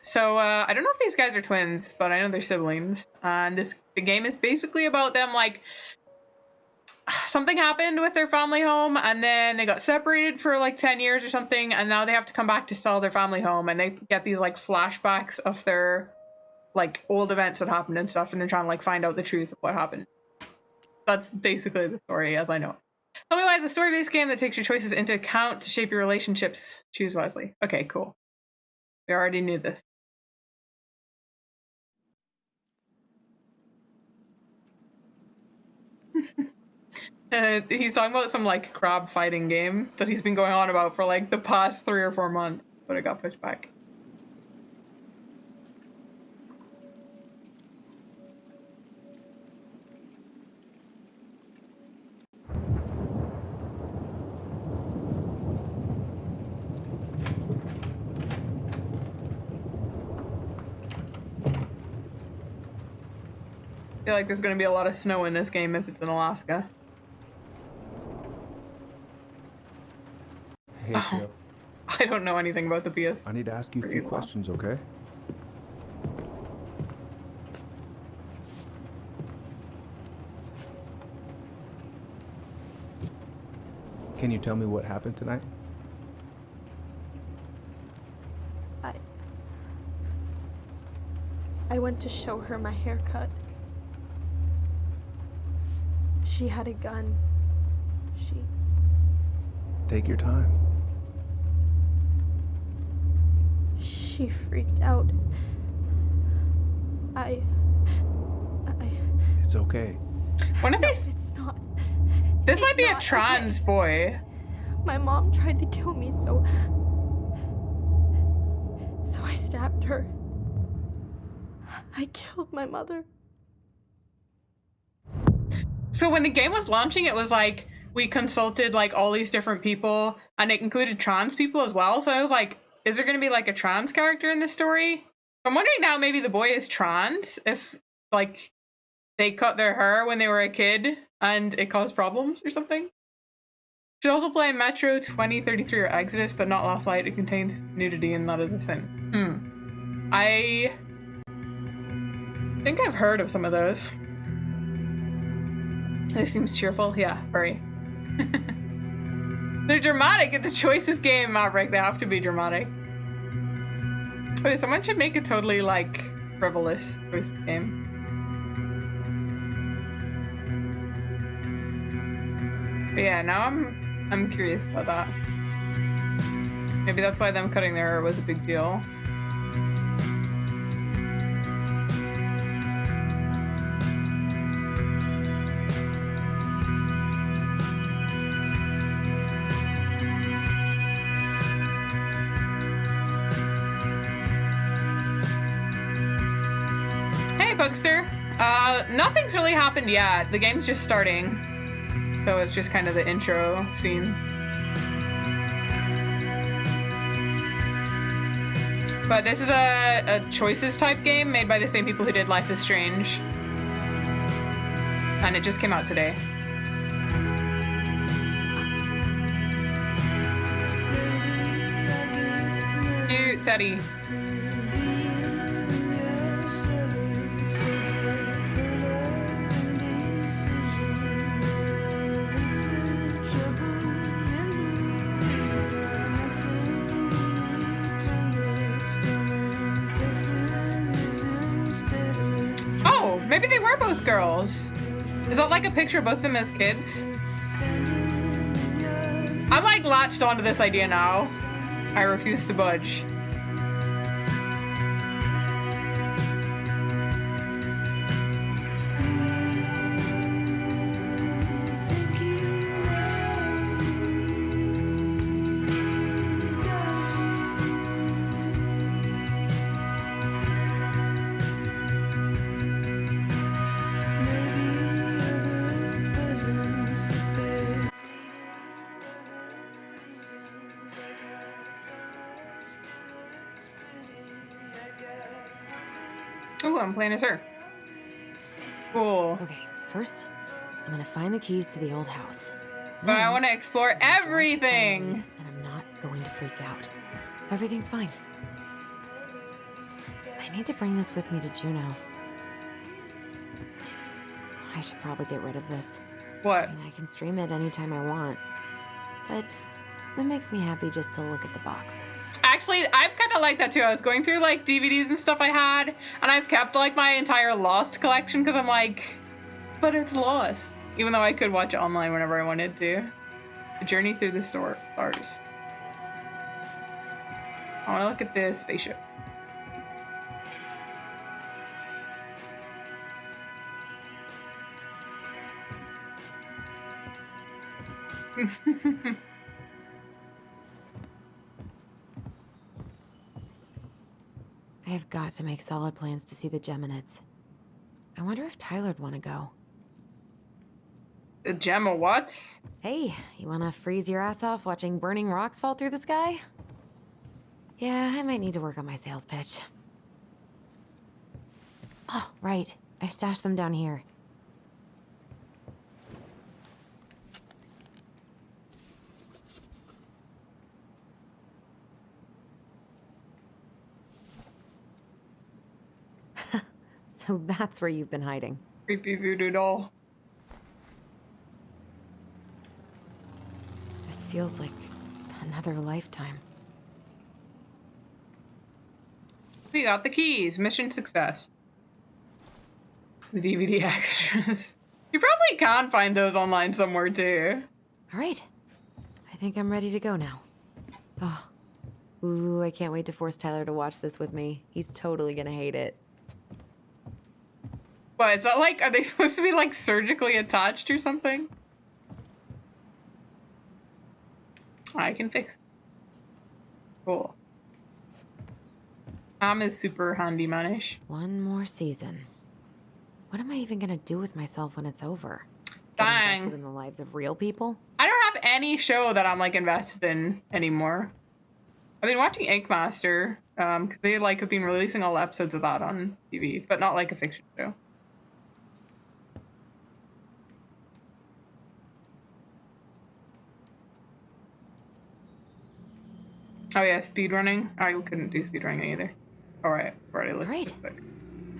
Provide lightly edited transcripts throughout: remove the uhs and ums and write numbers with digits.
So I don't know if these guys are twins, but I know they're siblings. And the game is basically about them, like, something happened with their family home, and then they got separated for like 10 years or something, and now they have to come back to sell their family home, and they get these like flashbacks of their like old events that happened and stuff, and they're trying to like find out the truth of what happened. That's basically the story as I know it. Tell me why it's a story-based game that takes your choices into account to shape your relationships. Choose wisely. Okay, cool. We already knew this. He's talking about some like crab fighting game that he's been going on about for like the past 3 or 4 months, but it got pushed back. I feel like there's going to be a lot of snow in this game if it's in Alaska. Hey, Phil. I don't know anything about the PS. I need to ask you a few questions, okay? Can you tell me what happened tonight? I went to show her my haircut. She had a gun. Take your time. She freaked out. It's okay. One of these. It's not. This might be a trans boy. My mom tried to kill me, so I stabbed her. I killed my mother. So when the game was launching, it was like we consulted like all these different people, and it included trans people as well. So I was like, is there going to be like a trans character in this story? I'm wondering now maybe the boy is trans, if like they cut their hair when they were a kid and it caused problems or something. Should also play Metro 2033 or Exodus, but not Last Light. It contains nudity and that is a sin. I think I've heard of some of those. This seems cheerful. Yeah, very. They're dramatic. It's a choices game, Maverick. They have to be dramatic. Wait, someone should make a totally, like, frivolous choices game. But yeah, now I'm curious about that. Maybe that's why them cutting their hair was a big deal. Bugster. Nothing's really happened yet. The game's just starting. So it's just kind of the intro scene. But this is a choices type game made by the same people who did Life is Strange. And it just came out today. Cute, Teddy. Maybe they were both girls. Is that like a picture of both of them as kids? I'm like latched onto this idea now. I refuse to budge. Ooh, I'm playing as her. Cool. Okay, first, I'm gonna find the keys to the old house. But I want to explore everything. And I'm not going to freak out. Everything's fine. I need to bring this with me to Juneau. I should probably get rid of this. What? I mean, I can stream it anytime I want. But it makes me happy just to look at the box. Actually, I'm kind of like that too. I was going through like DVDs and stuff I had, and I've kept like my entire Lost collection because I'm like, but it's Lost. Even though I could watch it online whenever I wanted to. A Journey Through the Stars. I want to look at this spaceship. I have got to make solid plans to see the Geminids. I wonder if Tyler'd want to go. The Gemma what? Hey, you want to freeze your ass off watching burning rocks fall through the sky? Yeah, I might need to work on my sales pitch. Oh, right. I stashed them down here. So that's where you've been hiding. Creepy voodoo doll. This feels like another lifetime. We got the keys. Mission success. The DVD extras. You probably can find those online somewhere too. All right. I think I'm ready to go now. Oh. Ooh, I can't wait to force Tyler to watch this with me. He's totally gonna hate it. What, is that like, are they supposed to be like surgically attached or something? I can fix it. Cool. Tom is super handy-manish. One more season. What am I even gonna do with myself when it's over? Get Dang. invested in the lives of real people? I don't have any show that I'm like invested in anymore. I've been watching Ink Master, because they like have been releasing all episodes of that on TV, but not like a fiction show. Oh yeah, speedrunning. I couldn't do speedrunning either. Alright, I've already looked at this book.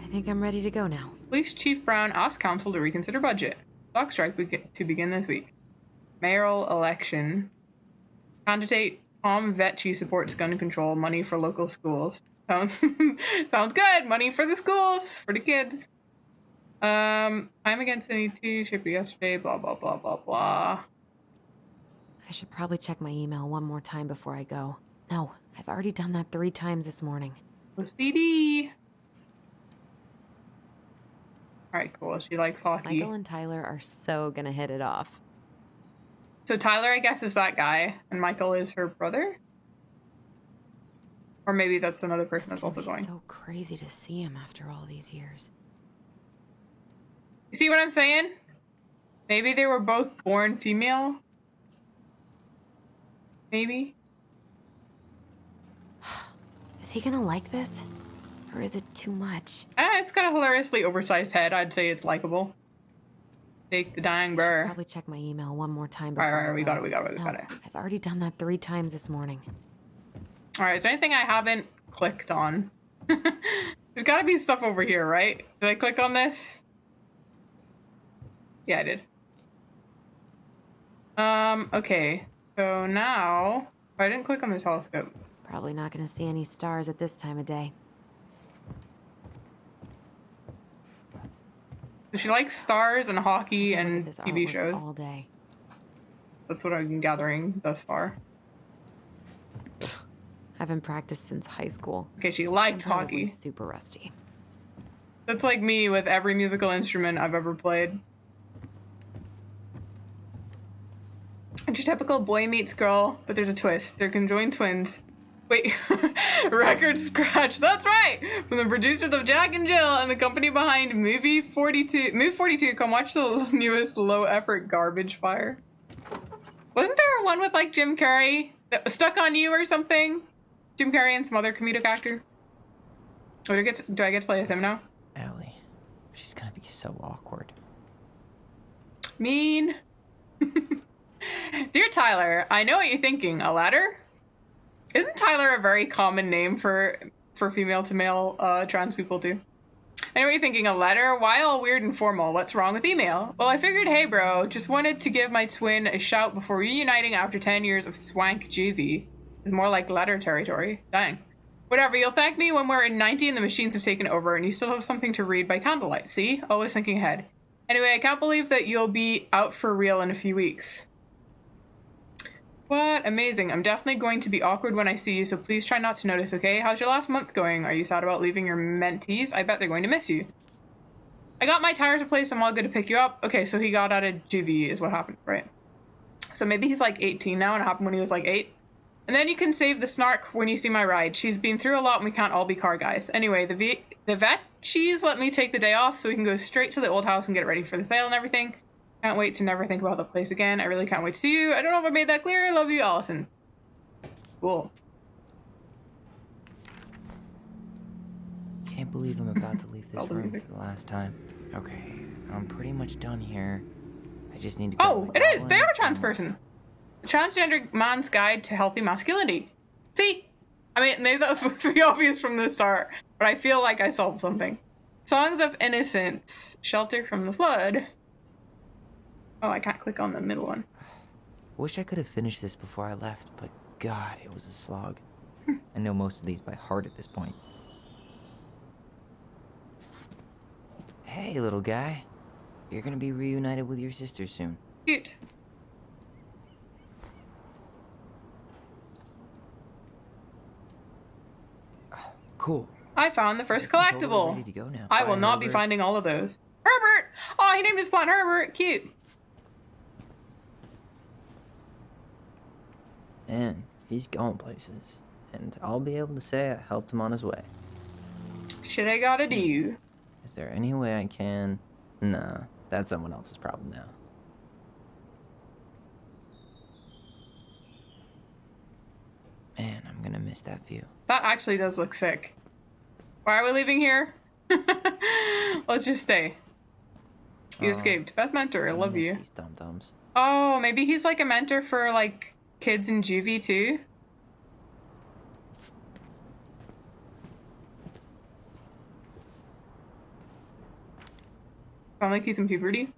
I think I'm ready to go now. Police Chief Brown asks council to reconsider budget. Stock strike to begin this week. Mayoral election. Candidate Tom Vecchi supports gun control. Money for local schools. Sounds good. Money for the schools, for the kids. I'm against NET. Shipped yesterday. Blah blah blah blah blah. I should probably check my email one more time before I go. No, I've already done that 3 times this morning. OCD. Alright, cool. She likes hockey. Michael and Tyler are so gonna hit it off. So Tyler, I guess, is that guy, and Michael is her brother? Or maybe that's another person that's also going. So crazy to see him after all these years. You see what I'm saying? Maybe they were both born female? Maybe? Is he gonna like this? Or is it too much? It's got a hilariously oversized head. I'd say it's likable. Take the dang burr. Probably check my email one more time before. Alright, I we go. got it, we got No, it. I've already done that 3 times this morning. Alright, is there anything I haven't clicked on? There's gotta be stuff over here, right? Did I click on this? Yeah, I did. Okay. So now... I didn't click on the telescope. Probably not gonna see any stars at this time of day. So she likes stars and hockey Look at and this TV artwork shows. all day. That's what I've been gathering thus far. Haven't practiced since high school. Okay, she likes I'm probably hockey. super rusty. That's like me with every musical instrument I've ever played. It's your typical boy meets girl, but there's a twist. They're conjoined twins. Wait, record scratch. That's right. From the producers of Jack and Jill and the company behind Move 42. Come watch the newest low-effort garbage fire. Wasn't there one with like Jim Carrey that was Stuck on You or something? Jim Carrey and some other comedic actor. Oh, do I get to play as him now? Allie, she's gonna be so awkward. Mean. Dear Tyler, I know what you're thinking. A ladder? Isn't Tyler a very common name for for female to male trans people too. Anyway, thinking a letter? Why all weird and formal? What's wrong with email? Well, I figured, hey bro, just wanted to give my twin a shout before reuniting after 10 years of swank juvie. It's more like letter territory. Dang. Whatever, you'll thank me when we're in 90 and the machines have taken over and you still have something to read by candlelight, see? Always thinking ahead. Anyway, I can't believe that you'll be out for real in a few weeks. What? Amazing. I'm definitely going to be awkward when I see you, so please try not to notice, okay? How's your last month going? Are you sad about leaving your mentees? I bet they're going to miss you. I got my tires replaced. I'm all good to pick you up. Okay, so he got out of juvie is what happened, right? So maybe he's like 18 now and it happened when he was like 8. And then you can save the snark when you see my ride. She's been through a lot and we can't all be car guys. Anyway, the vet, she's let me take the day off so we can go straight to the old house and get it ready for the sale and everything. Can't wait to never think about the place again. I really can't wait to see you. I don't know if I made that clear. I love you, Allison. Cool. Can't believe I'm about to leave this All the room music. for the last time. Okay, I'm pretty much done here. I just need to grab Oh, my it is. They goblin are a trans and- person. A transgender man's guide to healthy masculinity. See? I mean, maybe that was supposed to be obvious from the start, but I feel like I solved something. Songs of Innocence. Shelter from the Flood. Oh, I can't click on the middle one. Wish I could have finished this before I left, but God, it was a slog. I know most of these by heart at this point. Hey, little guy. You're gonna be reunited with your sister soon. Cute. Cool. I found the first Guess I'm totally collectible. ready to go now. I Bye, will not be Herbert. finding all of those. Herbert! Oh, he named his plant Herbert. Cute. And he's going places. And I'll be able to say I helped him on his way. Shit I gotta do. Is there any way I can? Nah, that's someone else's problem now. Man, I'm gonna miss that view. That actually does look sick. Why are we leaving here? Let's just stay. You Oh, escaped. Best mentor, I love miss you. These dum-dums. Oh, maybe he's like a mentor for like kids in juvie too. Sound like he's in puberty.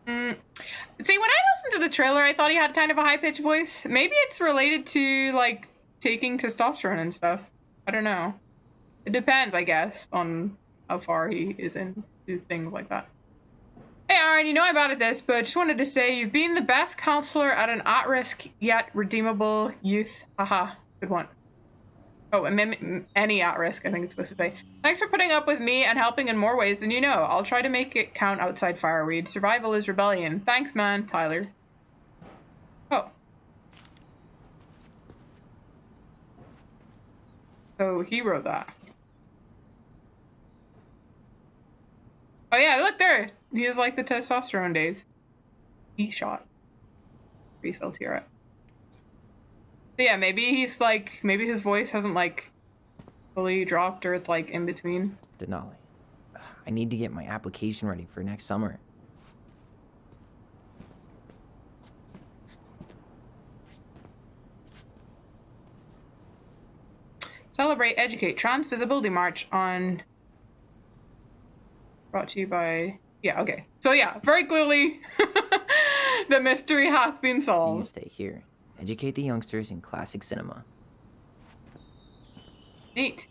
See, when I listened to the trailer, I thought he had kind of a high-pitched voice. Maybe it's related to like taking testosterone and stuff. I don't know. It depends, I guess, on how far he is into things like that. Hey, Aaron, you know I'm bad at this, but just wanted to say you've been the best counselor at an at-risk yet redeemable youth. Haha, good one. Oh, any at-risk, I think it's supposed to say. Thanks for putting up with me and helping in more ways than you know. I'll try to make it count outside Fireweed. Survival is rebellion. Thanks, man, Tyler. Oh. So he wrote that. Oh yeah, look there. He was like the testosterone days. He shot. Refilled here. So yeah, maybe he's like, maybe his voice hasn't like fully dropped or it's like in between. Denali, I need to get my application ready for next summer. Celebrate, educate, Trans Visibility March on. Brought to you by. Yeah, okay. So yeah, very clearly, the mystery hath been You solved. stay here. Educate the youngsters in classic cinema. Neat.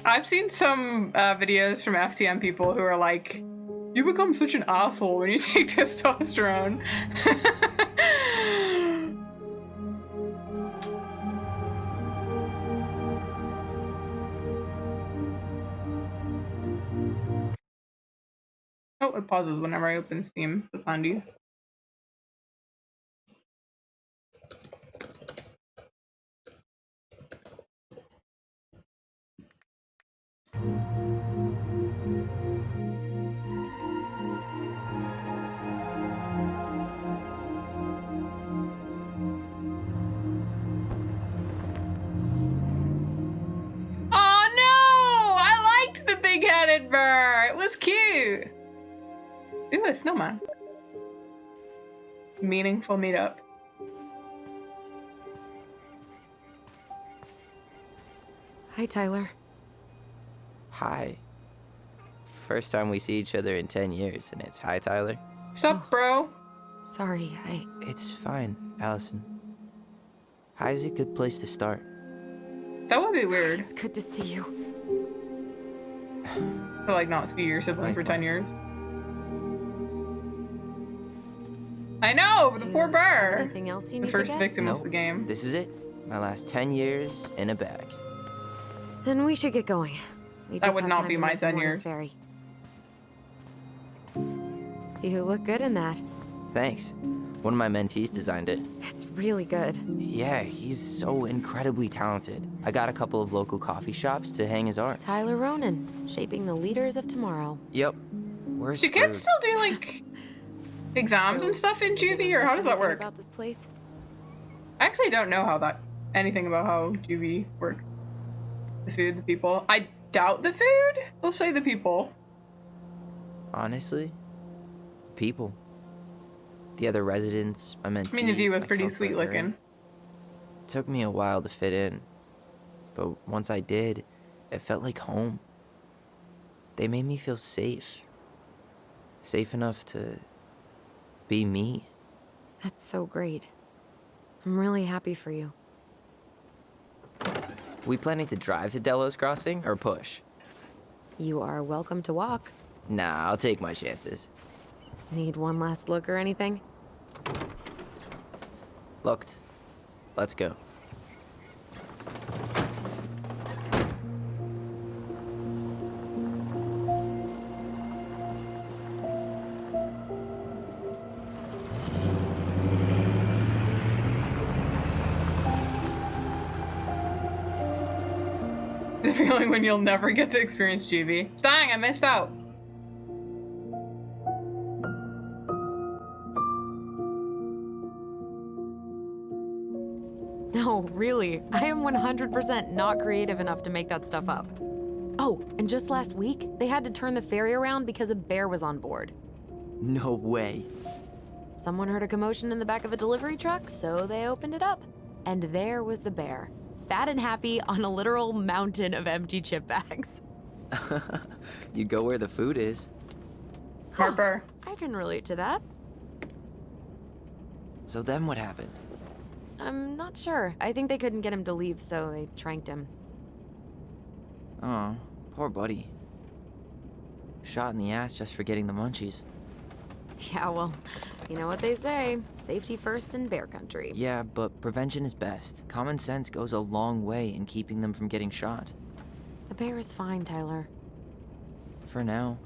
I've seen some videos from FTM people who are like, you become such an asshole when you take testosterone. Oh, it pauses whenever I open Steam to find you. Oh no! I liked the big-headed bear. It was Ooh, a snowman. Meaningful meetup. Hi, Tyler. Hi. First time we see each other in 10 years, and it's hi, Tyler. Sup, bro? Sorry, It's fine, Allison. Hi's a good place to start. That would be weird It's good to see you. to like not see your sibling for 10 years. I know, but the poor Have bear. anything else you The need first to get? victim of the game. This is it. My last 10 years in a bag. Then we should get going. We That just would have not time be to my make the 10 morning years. ferry. You look good in that. Thanks. One of my mentees designed it. It's really good. Yeah, he's so incredibly talented. I got a couple of local coffee shops to hang his art. Tyler Ronan, shaping the leaders of tomorrow. Yep. We're Do screwed. kids still do like exams and stuff in juvie, or how does that Anything work? about this place? I actually don't know anything about how juvie works. The food, the people. I doubt the food. We'll say the people. Honestly, people. The other residents, my mentees. I mean, the view was my pretty sweet counselor, looking. It took me a while to fit in, but once I did, it felt like home. They made me feel safe. Safe enough to be me. That's so great. I'm really happy for you. We planning to drive to Delos Crossing or push? You are welcome to walk. Nah, I'll take my chances. Need one last look or anything? Looked. Let's go. The feeling when you'll never get to experience juvie. Dang, I missed out. No, really. I am 100% not creative enough to make that stuff up. Oh, and just last week, they had to turn the ferry around because a bear was on board. No way. Someone heard a commotion in the back of a delivery truck, so they opened it up. And there was the bear, fat and happy on a literal mountain of empty chip bags. You go where the food is. Harper. I can relate to that. So then what happened? I'm not sure. I think they couldn't get him to leave, so they tranked him. Oh, poor buddy. Shot in the ass just for getting the munchies. Yeah, well, you know what they say. Safety first in bear country. Yeah, but prevention is best. Common sense goes a long way in keeping them from getting shot. The bear is fine, Tyler. For now.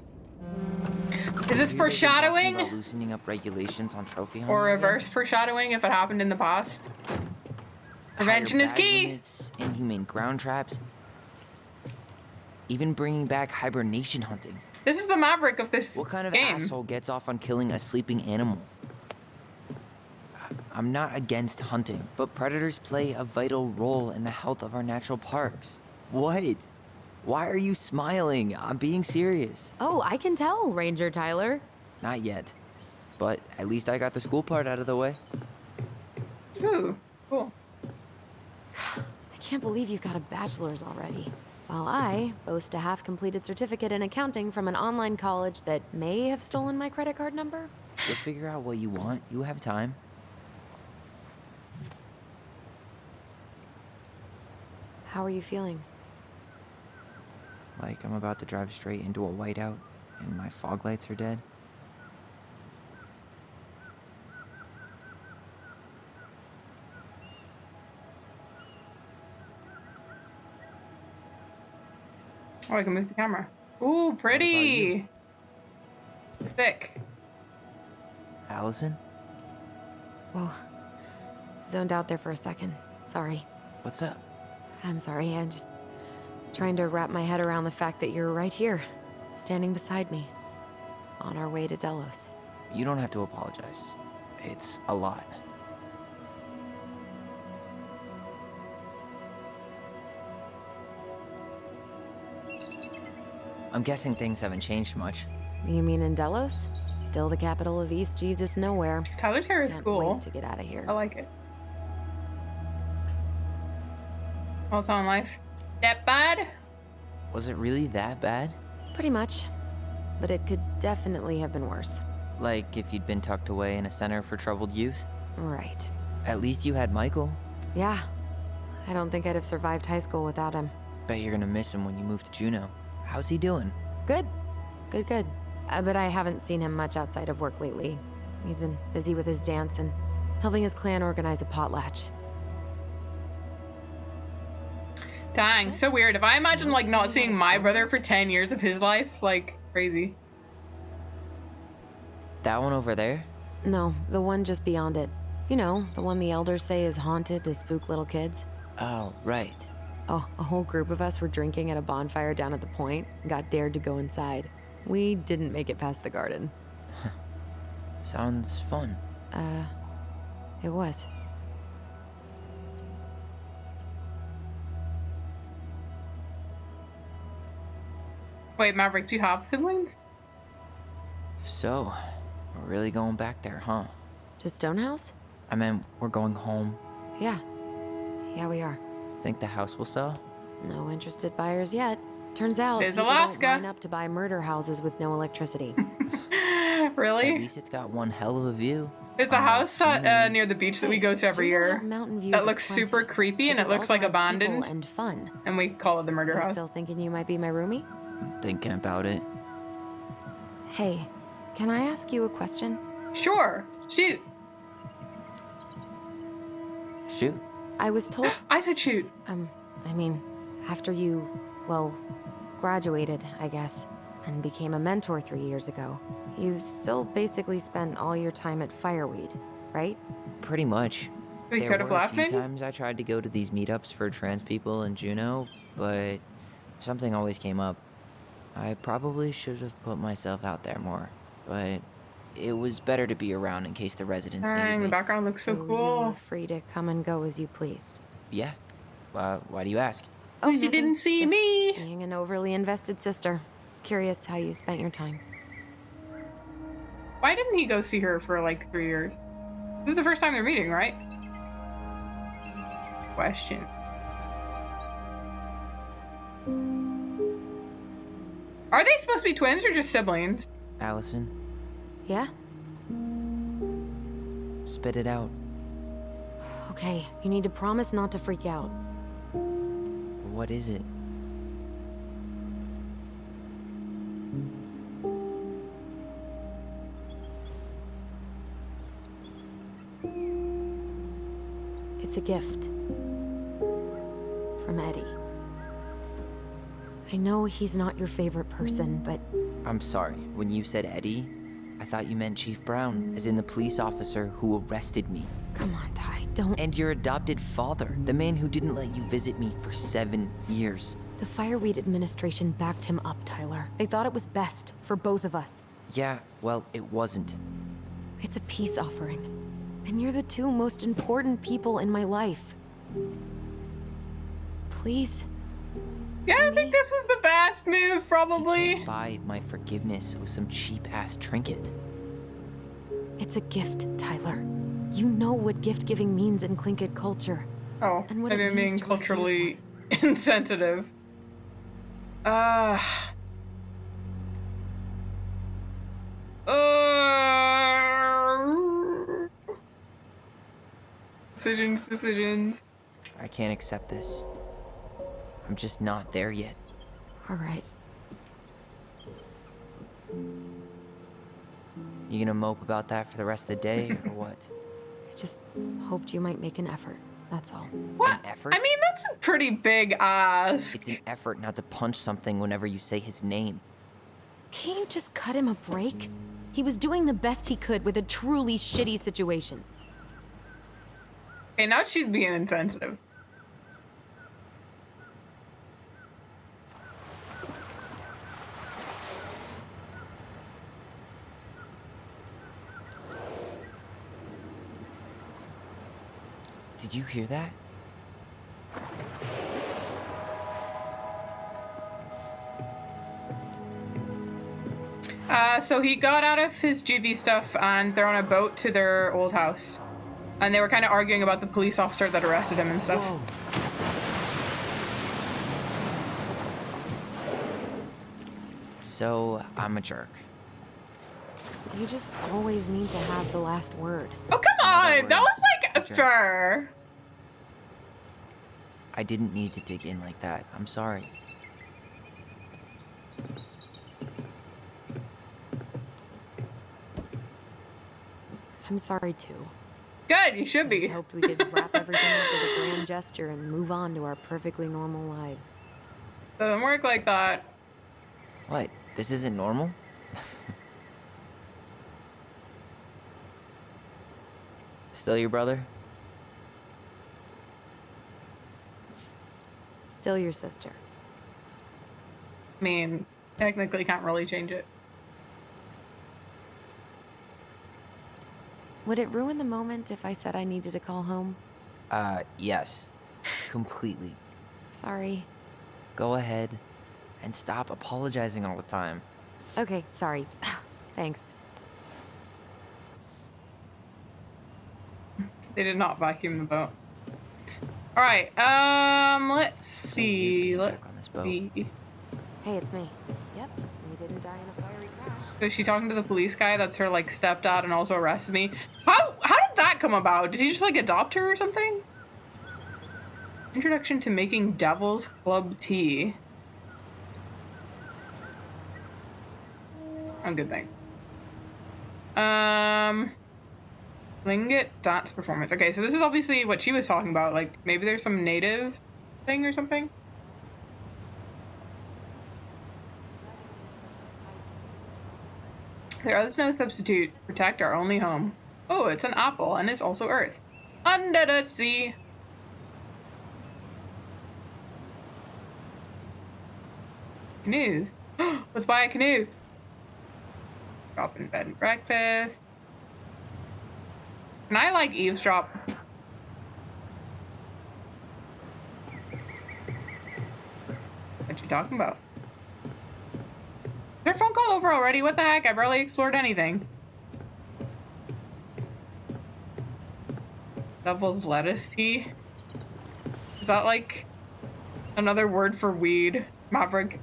Is this foreshadowing? About loosening up regulations on trophy hunting Or again? reverse foreshadowing if it happened in the past? Prevention Higher is bag key. limits, inhumane ground traps. Even bringing back hibernation hunting. This is the Maverick of this What kind of game. asshole gets off on killing a sleeping animal? I'm not against hunting, but predators play a vital role in the health of our natural parks. What? Why are you smiling? I'm being serious. Oh, I can tell, Ranger Tyler. Not yet. But at least I got the school part out of the way. Ooh, cool. I can't believe you've got a bachelor's already. While I boast a half-completed certificate in accounting from an online college that may have stolen my credit card number. You'll figure out what you want. You have time. How are you feeling? Like I'm about to drive straight into a whiteout and my fog lights are dead. Oh, I can move the camera. Ooh, pretty. Sick. Allison? Whoa. Zoned out there for a second. Sorry. What's up? I'm sorry. I'm just trying to wrap my head around the fact that you're right here, standing beside me, on our way to Delos. You don't have to apologize. It's a lot. I'm guessing things haven't changed much. You mean in Delos? Still the capital of East Jesus Nowhere. Tyler's hair is Can't cool. wait to get out of here. I like it. Well, it's on life. That bad? Was it really that bad? Pretty much. But it could definitely have been worse. Like if you'd been tucked away in a center for troubled youth? Right. At least you had Michael. Yeah. I don't think I'd have survived high school without him. Bet you're gonna miss him when you move to Juneau. How's he doing? Good. Good. But I haven't seen him much outside of work lately. He's been busy with his dance and helping his clan organize a potlatch. Dang, so weird. If I imagine like not seeing my brother for 10 years of his life, like crazy. That one over there? No, the one just beyond it. You know, the one the elders say is haunted to spook little kids. Oh, right. Oh, a whole group of us were drinking at a bonfire down at the point and got dared to go inside. We didn't make it past the garden. Sounds fun. It was. Wait, Maverick, do you have siblings? So, we're really going back there, huh? To Stonehouse? I mean, we're going home. Yeah. Yeah, we are. Think the house will sell? No interested buyers yet. Turns out There's people Alaska. don't line up to buy murder houses with no electricity. At Really? least it's got one hell of a view. There's a house near the beach that we go to every Juneau year has mountain views that of looks plenty, super creepy and which it looks also like has people abandoned. and fun. And we call it the murder You house. still thinking you might be my roomie? Thinking about it. Hey, can I ask you a question? Sure. Shoot. Shoot. I was told, I said shoot. I mean, after you, well, graduated, I guess, and became a mentor 3 years ago, you still basically spent all your time at Fireweed, right? Pretty much. We There could have were a laughed, few maybe? times I tried to go to these meetups for trans people in Juneau, but something always came up. I probably should have put myself out there more, but it was better to be around in case the residents Dang, needed the me. background looks so You were cool. free to come and go as you pleased. Yeah. Why do you ask? Oh, she nothing. didn't see Just me. Being an overly invested sister. Curious how you spent your time. Why didn't he go see her for like 3 years? This is the first time they're meeting, right? Question. Are they supposed to be twins or just siblings? Allison, Yeah? spit it out. Okay, you need to promise not to freak out. What is it? It's a gift. From Eddie. I know he's not your favorite person, but I'm sorry. When you said Eddie, I thought you meant Chief Brown, as in the police officer who arrested me. come on, Ty, don't. And your adopted father, the man who didn't let you visit me for 7 years. The Fireweed administration backed him up, Tyler. They thought it was best for both of us. Yeah, well, it wasn't. It's a peace offering. And you're the two most important people in my life. Please? Yeah, I don't think this was the best move, You probably. can't buy my forgiveness with some cheap-ass trinket. It's a gift, Tyler. You know what gift giving means in Tlingit culture. Oh, And what maybe it I'm being means to refuse culturally insensitive. Uh, Decisions. I can't accept this. I'm just not there yet. All right. You gonna mope about that for the rest of the day, or what? I just hoped you might make an effort. That's all. What? effort? I mean, that's a pretty big ask. It's an effort not to punch something whenever you say his name. Can't you just cut him a break? He was doing the best he could with a truly shitty situation. Okay, now she's being insensitive. Did you hear that? So he got out of his juvie stuff and they're on a boat to their old house. And they were kind of arguing about the police officer that arrested him and stuff. Whoa. So, I'm a jerk. You just always need to have the last word. Oh, come on! That was like Sure. fair. I didn't need to dig in like that. I'm sorry. I'm sorry too. Good, you should I be. just hoped we could wrap everything up with a grand gesture and move on to our perfectly normal lives. Doesn't work like that. What? This isn't normal? Still your brother? Still your sister. I mean, technically can't really change it. Would it ruin the moment if I said I needed to call home? Yes. Completely. Sorry. Go ahead and stop apologizing all the time. Okay, sorry. Thanks. They did not vacuum the boat. All right. Let's see. being Let's back on this boat. see. Hey, it's me. Yep, we didn't die in a fiery crash. So is she talking to the police guy that's her like stepdad and also arrested me? How did that come about? Did he just like adopt her or something? Introduction to making Devil's Club tea. I'm good, thanks. Tlingit dance performance. Okay, so this is obviously what she was talking about. Like maybe there's some native thing or something. There is no substitute. Protect our only home. Oh, it's an apple, and it's also Earth. Under the sea. Canoes. Let's buy a canoe. Drop in bed and breakfast. Can I, like, eavesdrop? What you talking about? Is there a phone call over already? What the heck? I barely explored anything. Devil's lettuce tea? Is that like another word for weed? Maverick.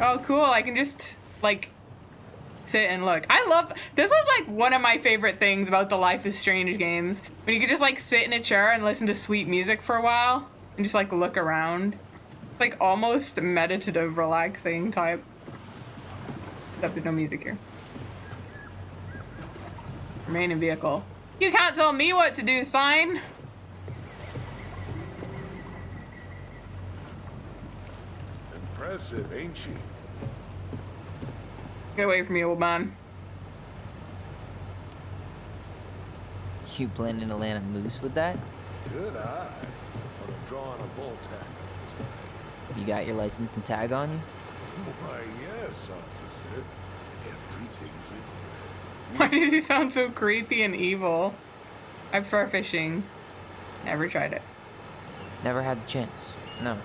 Oh, cool. I can just like sit and look. I love this was like one of my favorite things about the Life is Strange games. When you could just like sit in a chair and listen to sweet music for a while and just like look around. It's like almost meditative, relaxing type. Except there's no music here. Remain in vehicle. You can't tell me what to do, sign. Impressive, ain't she? Get away from me, old man. You planning to land a moose with that? Good eye. But I'm drawing a bull tag. You got your license and tag on you? Why, yes, officer. Yeah, 3 things in Why does he sound so creepy and evil? I prefer fishing. Never tried it. Never had the chance. No.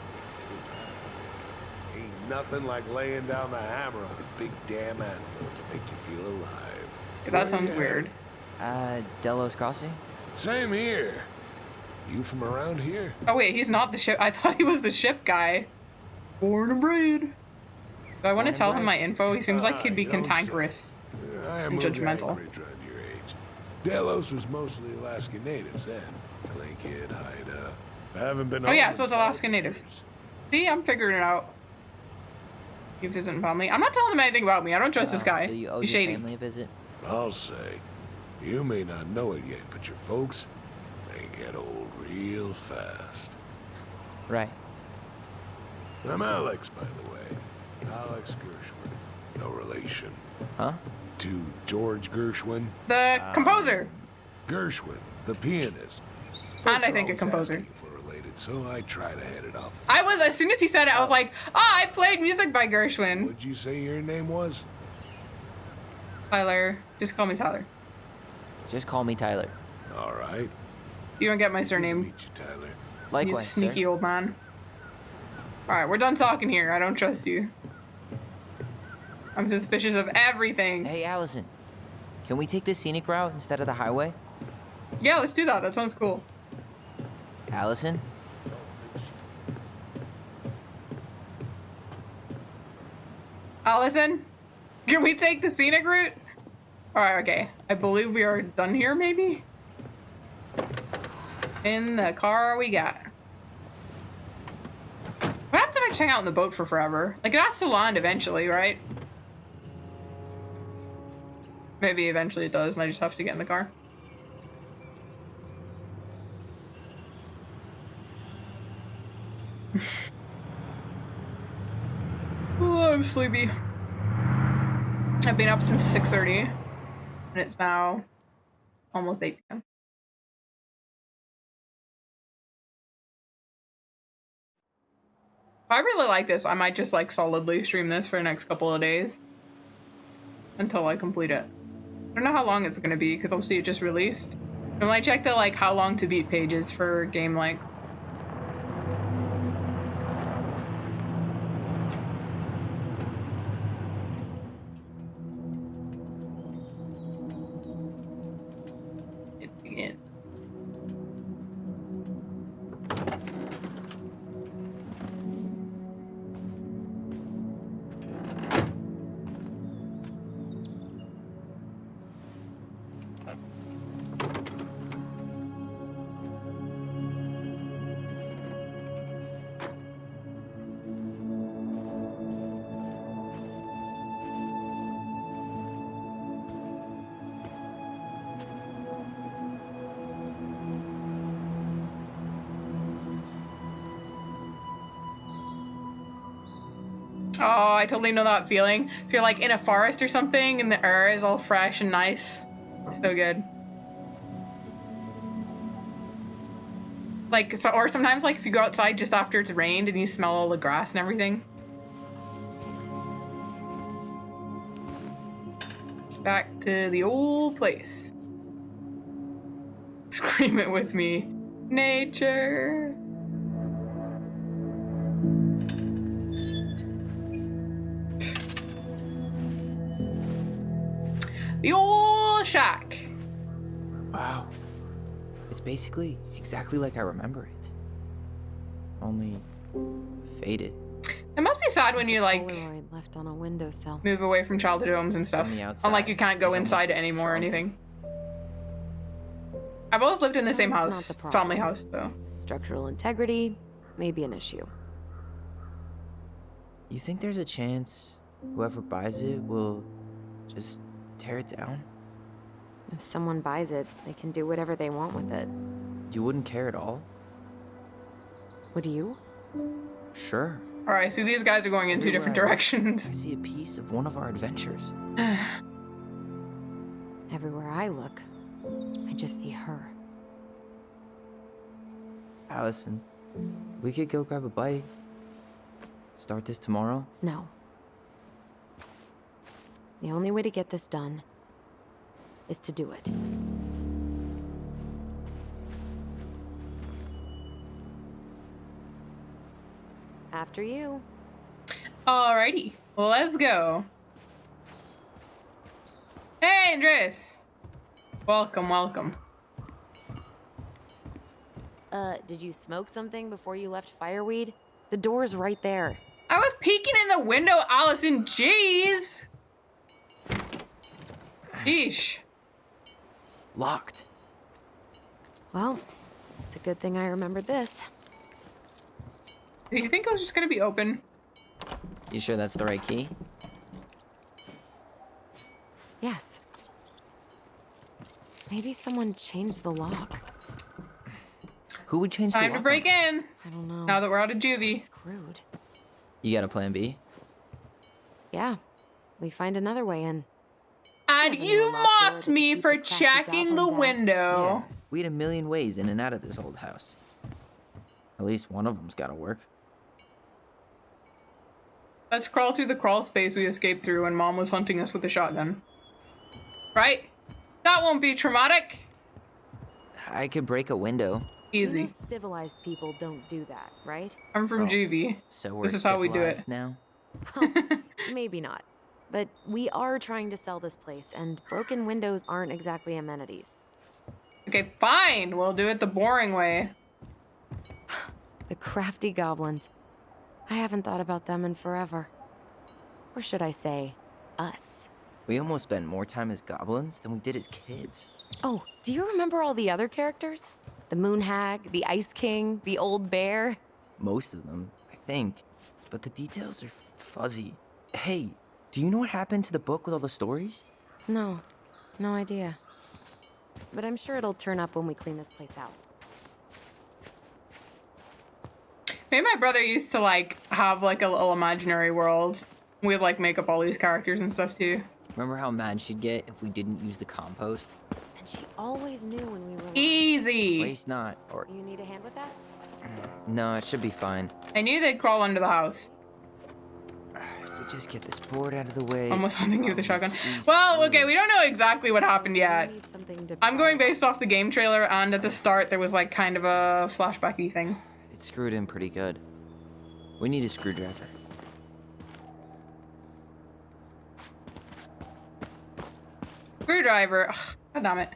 Ain't nothing like laying down the hammer on a big damn animal to make you feel alive. That Where sounds you weird. Delos Crossing? headed? Same here. You from around here? Oh wait, he's not the ship. I thought he was the ship guy. Born and bred. Do I want to and tell him bred. my info? He seems like he'd be You don't say. cantankerous. I am And judgmental. around your age. Delos was mostly Alaskan natives then. Clay Kid, Haida. I haven't been Oh yeah, home so in it's 5 Alaskan natives. years. See, I'm figuring it out. If this isn't family, I'm not telling him anything about me. I don't trust this guy. So you owe He's your shady. family a visit? I'll say. You may not know it yet, but your folks, they get old real fast. Right. I'm Alex, by the way. Alex Gershwin. No relation. Huh? To George Gershwin. The composer. Gershwin, the pianist. And Folks I are think a always composer. asking if we're related, so I try to head it off. I was, as soon as he said it, I was like, I played music by Gershwin. What'd you say your name was? Tyler. Just call me Tyler. Just call me Tyler. All right. You don't get my Good to surname. meet you, Tyler. You Likewise, sneaky sir. old man. Alright, we're done talking here. I don't trust you. I'm suspicious of everything. Hey, Allison. Can we take the scenic route instead of the highway? Yeah, let's do that. That sounds cool. Allison? Allison, can we take the scenic route? Alright, okay. I believe we are done here, maybe? In the car we got. What happens if I hang out in the boat for forever? Like, it has to land eventually, right? Maybe eventually it does, and I just have to get in the car. Oh, I'm sleepy. I've been up since 6:30, and it's now almost 8 p.m. If I really like this, I might just like solidly stream this for the next couple of days until I complete it. I don't know how long it's gonna be because obviously it just released. I might check the like how long to beat pages for game length. It begins. Oh, I totally know that feeling. If you're like in a forest or something and the air is all fresh and nice. It's so good. Like, so, or sometimes like if you go outside just after it's rained and you smell all the grass and everything. Back to the old place. Scream it with me. Nature. The old shack. Wow. It's basically exactly like I remember it. Only faded. It must be sad when you like Polaroid left on a windowsill. move away from childhood homes and stuff. From the outside, Unlike you can't go it inside almost it anymore or looks anything. I've always lived in the same Sounds not house, the problem. family house though. Structural integrity may be an issue. You think there's a chance whoever buys it will just tear it down? If someone buys it, they can do whatever they want with it. You wouldn't care at all? Would you? Sure. All right, so these guys are going in two different Everywhere I look, directions. I see a piece of one of our adventures. Everywhere I look, I just see her. Allison, we could go grab a bite. Start this tomorrow? No. The only way to get this done is to do it. After you. Alrighty, let's go. Hey, Andres. Welcome, welcome. Did you smoke something before you left Fireweed? The door's right there. I was peeking in the window, Allison. Jeez. Sheesh. Locked. Well, it's a good thing I remembered this. Do you think it was just gonna be open? You sure that's the right key? Yes. Maybe someone changed the lock. Who would change the Time to lock break on? in. I don't know. Now that we're out of juvie. Screwed. You got a plan B? Yeah. We find another way in. And Never you knew a locked door mocked that me could for keep the crafty checking the goblins out. window. Yeah, we had a million ways in and out of this old house. At least one of them's gotta work. Let's crawl through the crawl space we escaped through when Mom was hunting us with a shotgun. Right? That won't be traumatic. I could break a window, You know Easy. civilized people don't do that, right? I'm from Oh. juvie. so we're This is how we do it. civilized now. Well, maybe not. But we are trying to sell this place, and broken windows aren't exactly amenities. Okay, fine. We'll do it the boring way. The crafty goblins. I haven't thought about them in forever. Or should I say, us. We almost spent more time as goblins than we did as kids. Oh, do you remember all the other characters? The Moon Hag, the Ice King, the Old Bear? Most of them, I think. But the details are fuzzy. Hey, do you know what happened to the book with all the stories? No, no idea. But I'm sure it'll turn up when we clean this place out. Maybe my brother used to like have like a little imaginary world. We'd like make up all these characters and stuff too. Remember how mad she'd get if we didn't use the compost? And she always knew when we were lying. Easy. Waste not, or... You need a hand with that? No, it should be fine. I knew they'd crawl under the house. If we just get this board out of the way... Almost hunting you with a shotgun. Squeeze Well, through. okay, we don't know exactly what happened We yet. need something to I'm going power based off the game trailer, and at the start there was like kind of a flashbacky thing. It's screwed in pretty good. We need a screwdriver. Screwdriver. Ugh, God damn it.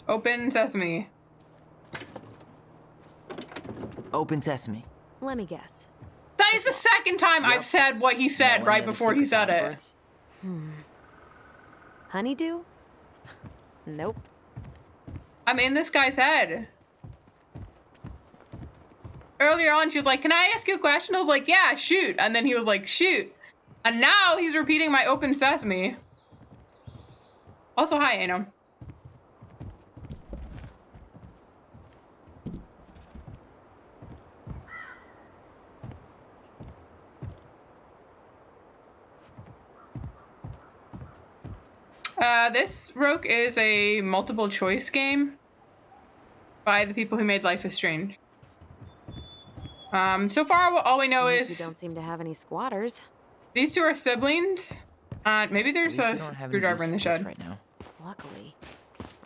Open sesame. Open sesame. Let me guess. That is the second time Yep. I've said what he said Know right any other before he secret said it. passwords? Honeydew? Nope. I'm in this guy's head. Earlier on, she was like, "Can I ask you a question?" I was like, "Yeah, shoot." And then he was like, "Shoot." And now he's repeating my open sesame. Also, hi, Anam. This Roke is a multiple choice game by the people who made Life is Strange. So far, all we know At least is we don't seem to have any squatters. these two are siblings. Maybe there's At a least we don't have any screwdriver in the use for this shed. right now. Luckily.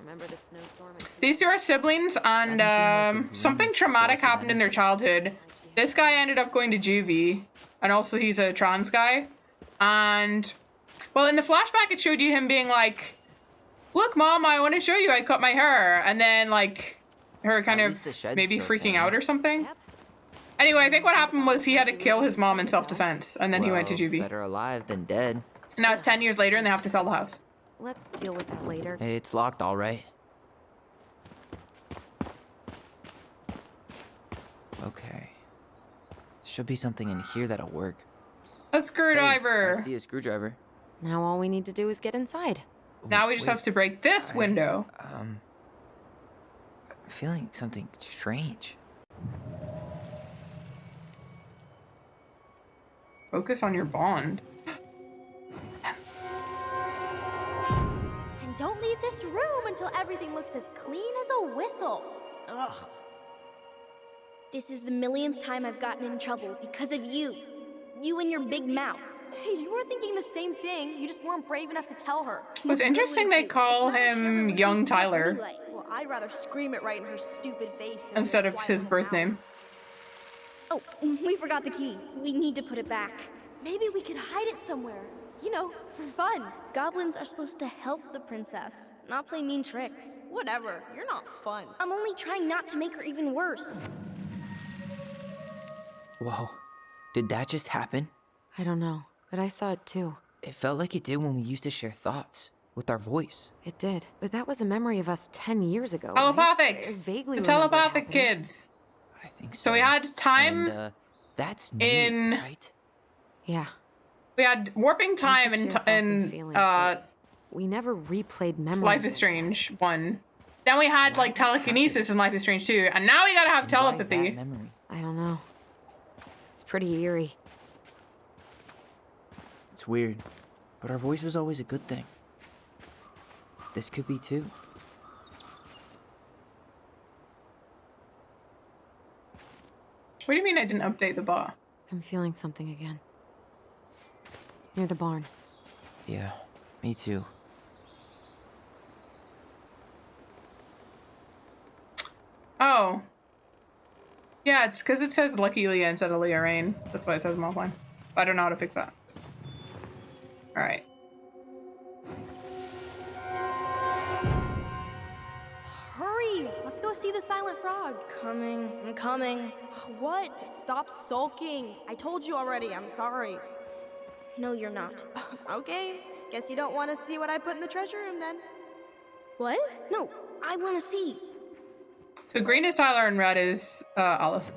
Remember the snowstorm? These two are siblings, and Doesn't seem like the something greatest traumatic source of happened in their energy. childhood. This guy ended up going to juvie, and also he's a trans guy. And, well, in the flashback, it showed you him being like, "Look, Mom, I want to show you I cut my hair," and then, like, her kind At of least the shed's maybe still freaking standing. out or something. Yep. Anyway, I think what happened was he had to kill his mom in self-defense, and then he went to Well, juvie. Better alive than dead. And now it's 10 years later, and they have to sell the house. Let's deal with that later. Hey, it's locked, all right. Okay. Should be something in here that'll work. A Hey, screwdriver. I see a screwdriver. Now all we need to do is get inside. Now we just have to break this window. I'm feeling something strange. Focus on your bond. And don't leave this room until everything looks as clean as a whistle. Ugh. This is the millionth time I've gotten in trouble because of you. You and your big mouth. Hey, you were thinking the same thing. You just weren't brave enough to tell her. It's interesting they call him Young Tyler Well, I'd rather scream it right in her stupid face than instead be of quiet his in the birth name. house. Oh, we forgot the key. We need to put it back. Maybe we could hide it somewhere. You know, for fun. Goblins are supposed to help the princess, not play mean tricks. Whatever. You're not fun. I'm only trying not to make her even worse. Whoa. Did that just happen? I don't know, but I saw it too. It felt like it did when we used to share thoughts with our voice. It did. But that was a memory of us 10 years ago. right? Telepathic. I vaguely The remember it telepathic happening. kids. I think so. So we had time. And, that's new, in- right? Yeah. We had warping time could in share thoughts and feelings, but we never replayed memories. Life is Strange 1. Then we had like telekinesis in Life is Strange 2, and now we gotta have And why telepathy. that memory? I don't know. It's pretty eerie. It's weird, but our voice was always a good thing. This could be too. What do you mean I didn't update the bar? I'm feeling something again. Near the barn. Yeah, me too. Oh. Yeah, it's because it says Lucky Leah instead of Leah Rain. That's why it says I'm offline. I don't know how to fix that. All right. Hurry! Let's go see the silent frog. Coming, I'm coming. What? Stop sulking. I told you already, I'm sorry. No, you're not. Okay, guess you don't want to see what I put in the treasure room then. What? No, I want to see. So green is Tyler and red is Alice.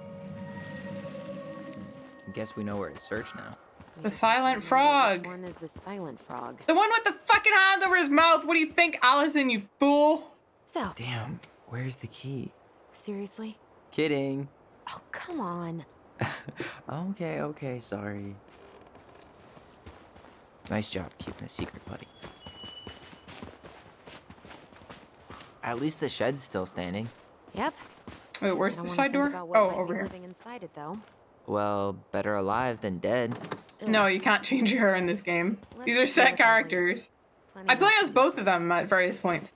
Guess we know where to search now. The silent Which frog. one is the silent frog? The one with the fucking hand over his mouth. What do you think, Allison, you fool? So, Damn, where's the key? seriously? Kidding. Oh, come on. Okay, sorry. Nice job keeping a secret, buddy. At least the shed's still standing. Yep. Wait, where's I don't the wanna side think door? about what Oh, might over be here. living inside it, though. Well, better alive than dead. No, you can't change her in this game. These are set characters. Plenty I play else as to do both of first. them at various points.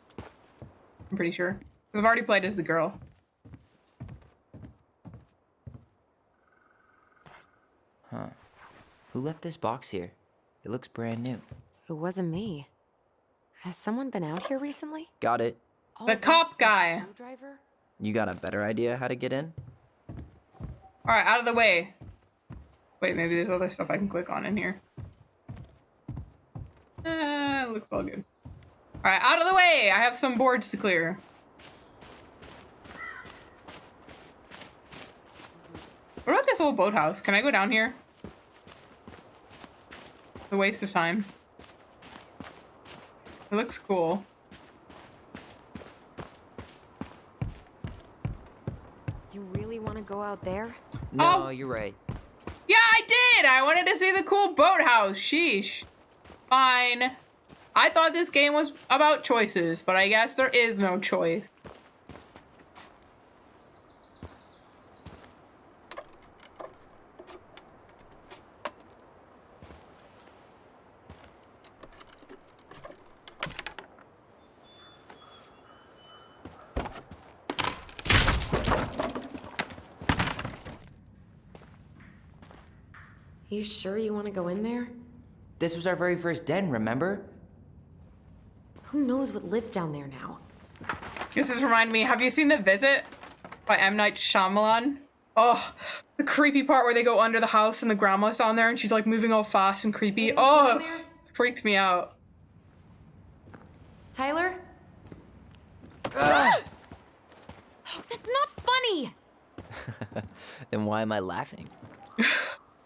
I'm pretty sure. 'Cause I've already played as the girl. Huh. Who left this box here? It looks brand new. It wasn't me. Has someone been out here recently? Got it. All The this cop for a guy. screwdriver? You got a better idea how to get in? Alright, out of the way. Wait, maybe there's other stuff I can click on in here. Looks all good. Alright, out of the way! I have some boards to clear. What about this old boathouse? Can I go down here? It's a waste of time. It looks cool. You really want to go out there? No, Oh. you're right. Yeah, I did! I wanted to see the cool boathouse. Sheesh. Fine. I thought this game was about choices, but I guess there is no choice. You sure you want to go in there? This was our very first den, remember? Who knows what lives down there now? This is reminding me, have you seen The Visit by M. Night Shyamalan? Oh, the creepy part where they go under the house and the grandma's down there and she's like moving all fast and creepy. Oh, freaked me out. Tyler? Oh, that's not funny! Then why am I laughing?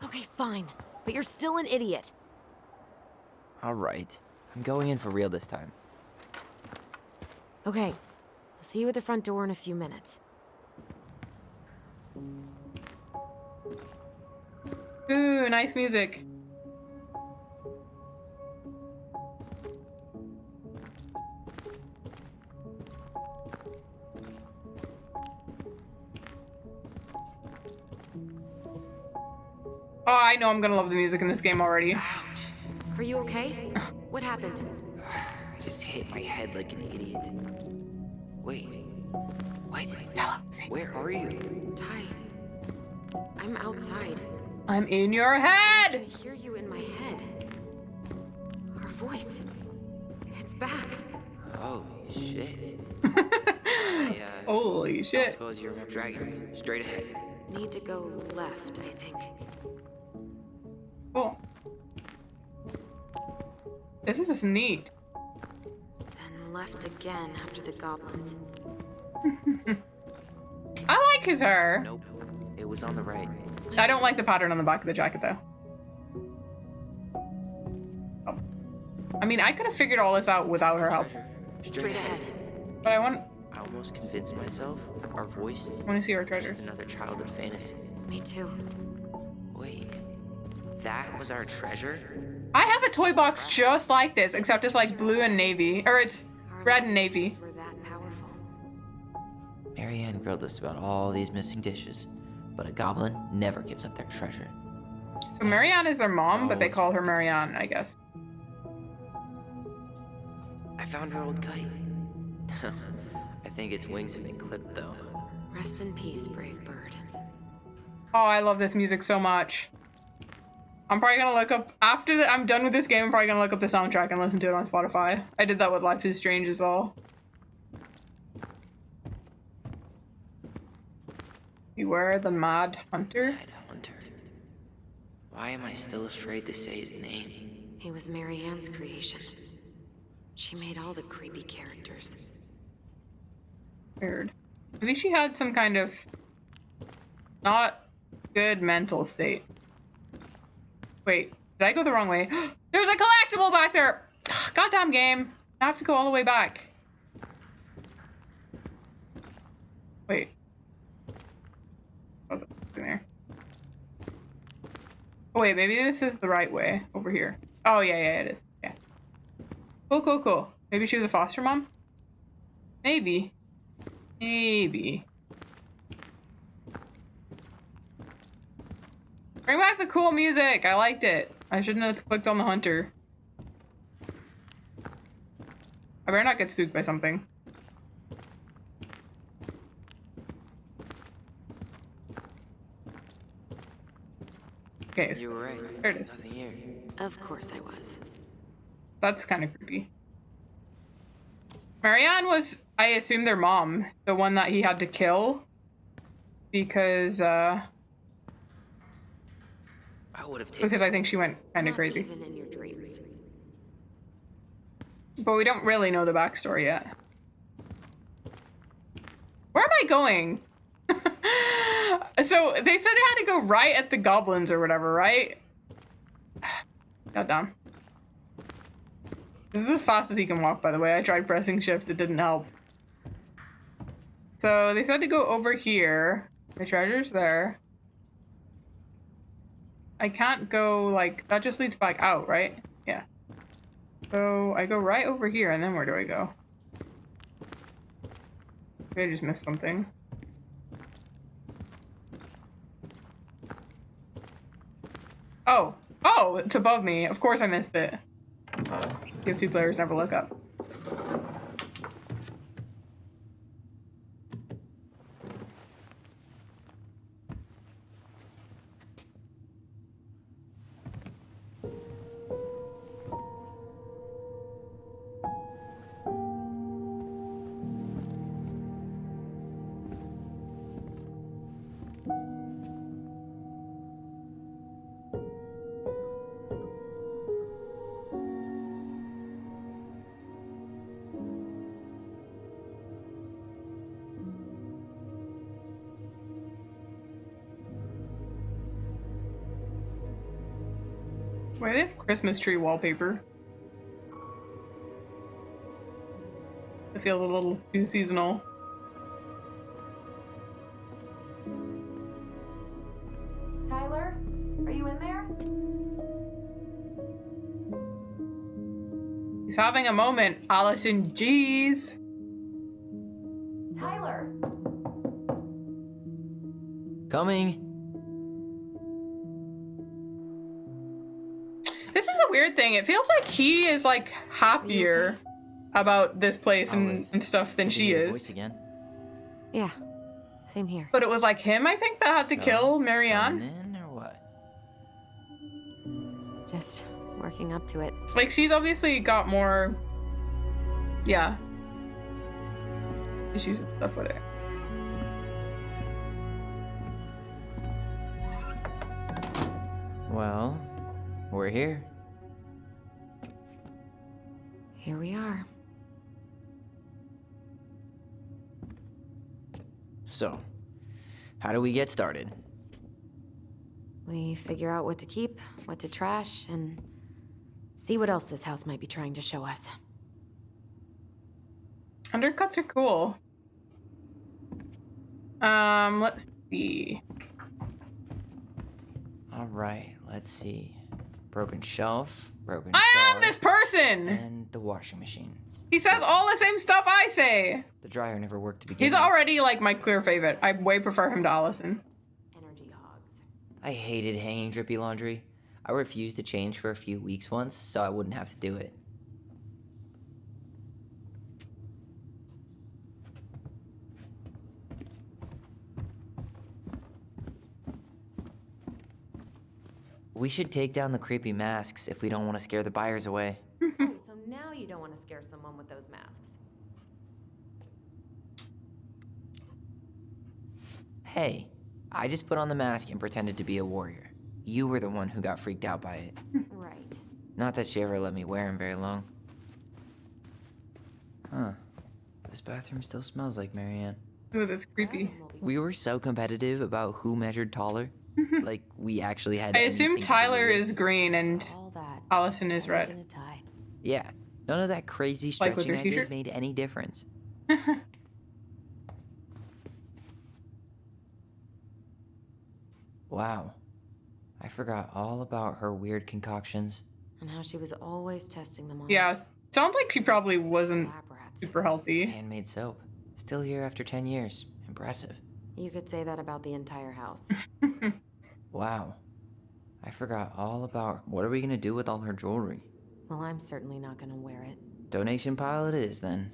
Okay, fine. But you're still an idiot. All right. I'm going in for real this time. Okay. I'll see you at the front door in a few minutes. Ooh, nice music. Oh, I know I'm gonna love the music in this game already. Are you okay? What happened? I just hit my head like an idiot. Wait. What? Where are you? Ty. I'm outside. I'm in your I head! can hear you in my head. Our voice. It's back. Holy shit. Holy Don't shit. suppose you remember dragons. Straight ahead. Need to go left, I think. Cool. This is just neat. Then left again after the goblins. I like his hair. Nope. It was on the right. I don't like the pattern on the back of the jacket though. Oh. I mean, I could have figured all this out without her help. Treasure. Straight ahead. But I want I almost convinced myself our voice to see her was treasure. just another childhood fantasy. Me too. Wait. That was our treasure? I have a toy box just like this, except it's like blue and navy. Or it's Our red and navy. imaginations were that powerful. Marianne grilled us about all these missing dishes, but a goblin never gives up their treasure. So Marianne is their mom, but they Oh. call her Marianne, I guess. I found her old kite. I think its wings have been clipped, though. Rest in peace, brave bird. Oh, I love this music so much. I'm probably gonna look up after I'm done with this game. I'm probably gonna look up the soundtrack and listen to it on Spotify. I did that with Life is Strange as well. Beware the Mad Hunter. Mad Hunter. Why am I still afraid to say his name? He was Mary Ann's creation. She made all the creepy characters. Weird. Maybe she had some kind of not good mental state. Wait, did I go the wrong way? There's a collectible back there! Goddamn game. I have to go all the way back. Wait. Oh, that's in there. Oh wait, maybe this is the right way. Over here. Oh yeah, it is. Yeah. Cool. Maybe she was a foster mom? Maybe. Bring back the cool music. I liked it. I shouldn't have clicked on the hunter. I better not get spooked by something. Okay, You were right. there it is. Nothing here. Of course I was. That's kind of creepy. Marianne was, I assume, their mom, the one that he had to kill because I would have taken. because I think she went kind of Not crazy. even in your dreams. But we don't really know the backstory yet. Where am I going? So they said I had to go right at the goblins or whatever, right? God damn. This is as fast as he can walk, by the way. I tried pressing shift, it didn't help. So they said to go over here. The treasure's there. I can't go, like, that just leads back out, right? Yeah. So I go right over here, and then where do I go? Maybe I just missed something. Oh, it's above me. Of course I missed it. You have two players, never look up. Why do they have Christmas tree wallpaper? It feels a little too seasonal. Tyler, are you in there? He's having a moment. Allison, jeez. Tyler. Coming. This is a weird thing. It feels like he is like happier about this place and stuff than Did she you hear your voice is. again? Yeah, same here. But it was like him, I think, that had to So, kill Marianne. coming in or what? Just working up to it. Like, she's obviously got more, yeah, issues and stuff with it. Well, we're here. Here we are. So, how do we get started? We figure out what to keep, what to trash, and see what else this house might be trying to show us. Undercuts are cool. Let's see. All right, let's see. Broken shelf, broken I am shower, this person! and the washing machine. He says all the same stuff I say! The dryer never worked to begin He's with. already, like, my clear favorite. I way prefer him to Allison. Energy hogs. I hated hanging drippy laundry. I refused to change for a few weeks once, so I wouldn't have to do it. We should take down the creepy masks if we don't want to scare the buyers away. Oh, so now you don't want to scare someone with those masks. Hey, I just put on the mask and pretended to be a warrior. You were the one who got freaked out by it. Right. Not that she ever let me wear him very long. Huh. This bathroom still smells like Marianne. Ooh, that's creepy. We were so competitive about who measured taller. Like, we actually had I assume anything to do Tyler with it. is green and All that. Allison is In red. a tie. Yeah, none of that crazy Like with stretching their I did t-shirts? made any difference. Wow. I forgot all about her weird concoctions. And how she was always testing them on Yeah, us. sounds like she probably wasn't Lab rats. super healthy. Handmade soap. Still here after 10 years. Impressive. You could say that about the entire house. Wow. I forgot all about what are we gonna do with all her jewelry? Well, I'm certainly not gonna wear it. Donation pile it is then.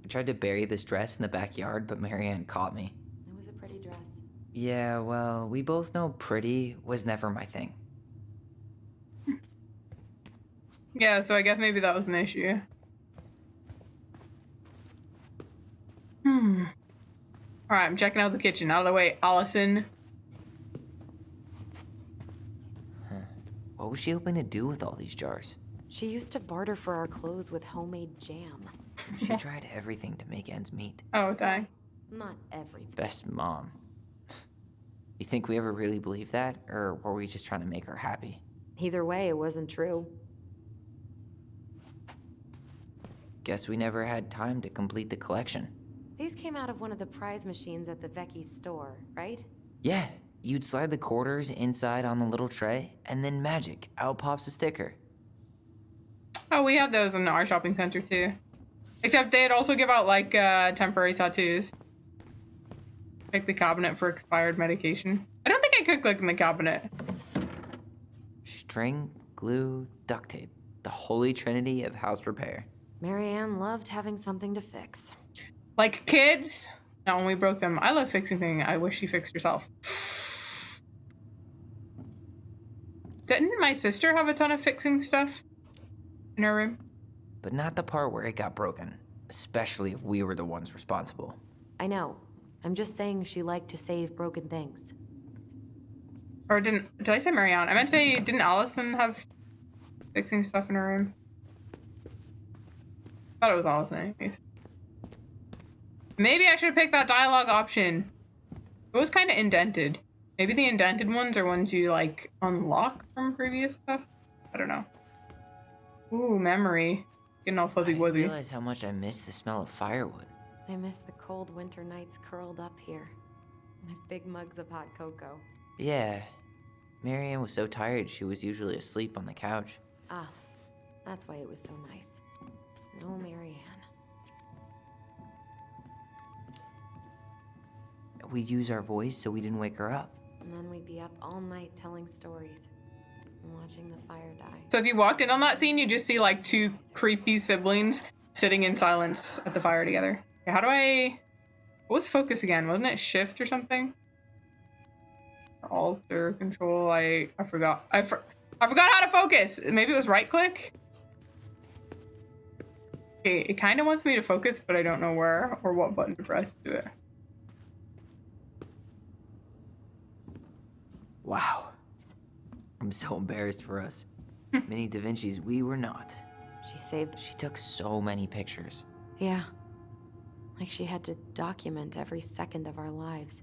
I tried to bury this dress in the backyard, but Marianne caught me. It was a pretty dress. Yeah, well, we both know pretty was never my thing. Yeah, so I guess maybe that was an issue. Alright, I'm checking out the kitchen. Out of the way, Allison. What was she hoping to do with all these jars? She used to barter for our clothes with homemade jam. She tried everything to make ends meet. Oh, dang. Not everything. Best mom. You think we ever really believed that? Or were we just trying to make her happy? Either way, it wasn't true. Guess we never had time to complete the collection. These came out of one of the prize machines at the Vecchi's store, right? Yeah, you'd slide the quarters inside on the little tray, and then magic, out pops a sticker. Oh, we have those in our shopping center too. Except they'd also give out like temporary tattoos. Like the cabinet for expired medication. I don't think I could click in the cabinet. String, glue, duct tape. The holy trinity of house repair. Marianne loved having something to fix. Like kids. Not when we broke them. I love fixing things. I wish she fixed herself. Didn't my sister have a ton of fixing stuff in her room? But not the part where it got broken. Especially if we were the ones responsible. I know. I'm just saying she liked to save broken things. Or did I say Marianne? I meant to say, didn't Allison have fixing stuff in her room? I thought it was Allison anyways. Maybe I should have picked that dialogue option. It was kind of indented. Maybe the indented ones are ones you, like, unlock from previous stuff? I don't know. Ooh, memory. Getting all I fuzzy didn't wuzzy. realize how much I miss the smell of firewood. I miss the cold winter nights curled up here with big mugs of hot cocoa. Yeah. Marianne was so tired she was usually asleep on the couch. Ah, that's why it was so nice. No Marianne. We'd use our voice so we didn't wake her up. And then we'd be up all night telling stories and watching the fire die. So if you walked in on that scene, you just see, like, two creepy siblings sitting in silence at the fire together. Okay, how do I... What was focus again? Wasn't it shift or something? Or alt or control? I forgot. I forgot how to focus! Maybe it was right click? Okay, it kind of wants me to focus, but I don't know where or what button to press to do it. Wow. I'm so embarrassed for us. Mini Da Vinci's we were not. She took so many pictures. Yeah. Like she had to document every second of our lives.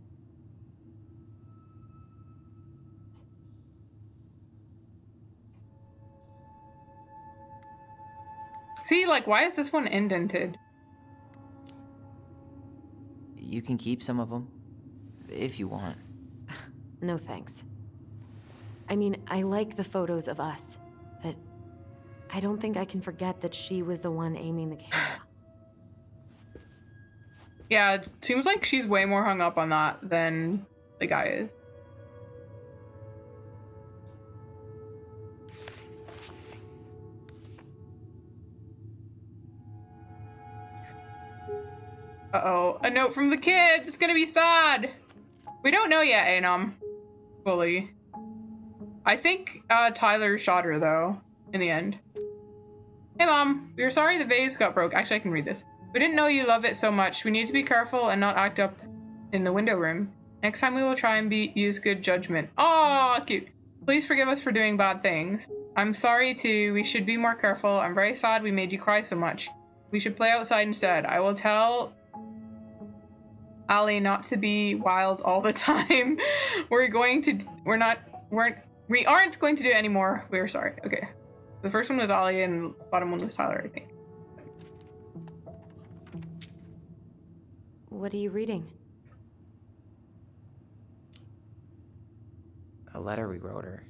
See, like, why is this one indented? You can keep some of them. If you want. No thanks. I mean, I like the photos of us, but I don't think I can forget that she was the one aiming the camera. Yeah, it seems like she's way more hung up on that than the guy is. Uh-oh, a note from the kids. It's gonna be sad. We don't know yet, Anom. Fully. I think Tyler shot her, though, in the end. Hey, Mom. We're sorry the vase got broke. Actually, I can read this. We didn't know you love it so much. We need to be careful and not act up in the window room. Next time we will try and use good judgment. Oh, cute. Please forgive us for doing bad things. I'm sorry, too. We should be more careful. I'm very sad we made you cry so much. We should play outside instead. I will tell Ali not to be wild all the time. We aren't going to do it anymore. We're sorry. Okay. The first one was Ali and the bottom one was Tyler, I think. What are you reading? A letter we wrote her.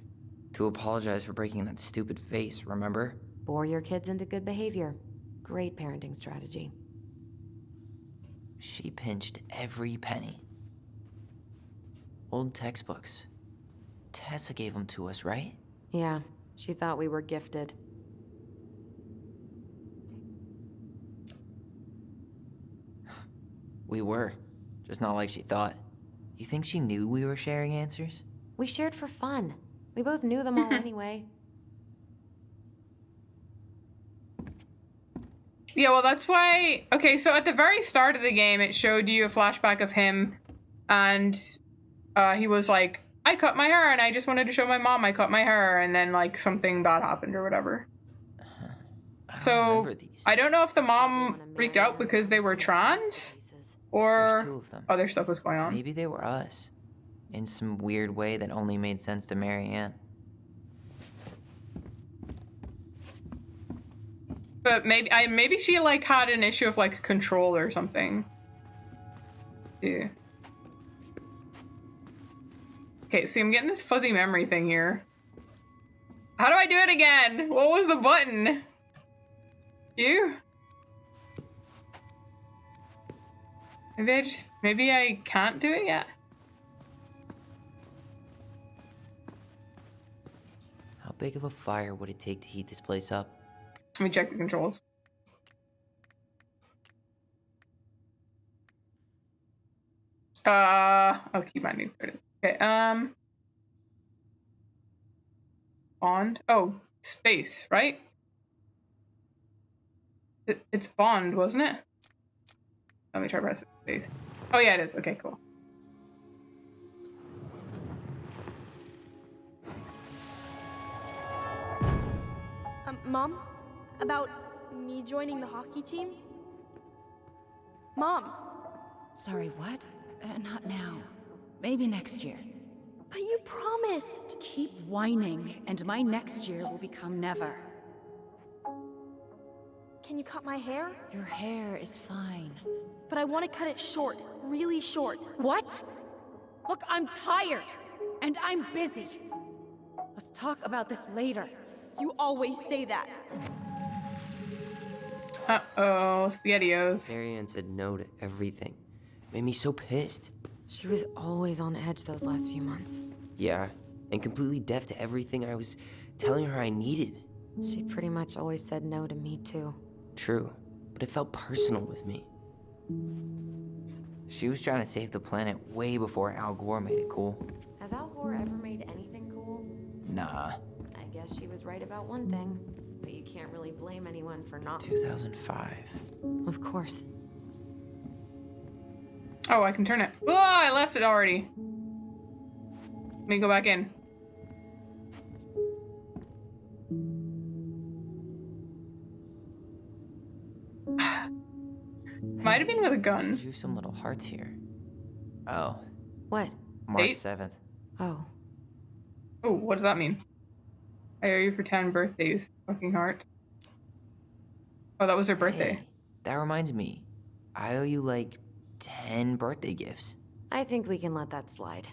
To apologize for breaking that stupid vase, remember? Bore your kids into good behavior. Great parenting strategy. She pinched every penny. Old textbooks. Tessa gave them to us, right? Yeah, she thought we were gifted. We were. Just not like she thought. You think she knew we were sharing answers? We shared for fun. We both knew them all anyway. Yeah, well, that's why... Okay, so at the very start of the game, it showed you a flashback of him, and he was like, I cut my hair, and I just wanted to show my mom I cut my hair, and then, like, something bad happened or whatever. So, I don't know if the mom freaked out because they were trans, There's or two of them. other stuff was going on. Maybe they were us. In some weird way that only made sense to Marianne. But maybe she, like, had an issue of, like, control or something. Yeah. Okay, see, I'm getting this fuzzy memory thing here. How do I do it again? What was the button? You? Maybe I can't do it yet? How big of a fire would it take to heat this place up? Let me check the controls. I'll keep my news. There it is. Okay, Bond. Oh, space, right? It's Bond, wasn't it? Let me try pressing space. Oh yeah, it is. Okay, cool. Mom? About me joining the hockey team? Mom! Sorry, what? Not now. Maybe next year. But you promised! Keep whining, and my next year will become never. Can you cut my hair? Your hair is fine. But I want to cut it short. Really short. What? Look, I'm tired, and I'm busy. Let's talk about this later. You always say that. Uh-oh, SpaghettiOs. Marianne said no to everything. Made me so pissed. She was always on edge those last few months. Yeah, and completely deaf to everything I was telling her I needed. She pretty much always said no to me, too. True, but it felt personal with me. She was trying to save the planet way before Al Gore made it cool. Has Al Gore ever made anything cool? Nah. I guess she was right about one thing, but you can't really blame anyone for not. 2005. Of course. Oh, I can turn it. Oh, I left it already. Let me go back in. Might have been with a gun. Drew some little hearts here. Oh, What? March Date? 7th. Oh. Oh, what does that mean? I owe you for 10 birthdays. Fucking heart. Oh, that was her birthday. Hey, that reminds me. I owe you like 10 birthday gifts. I think we can let that slide.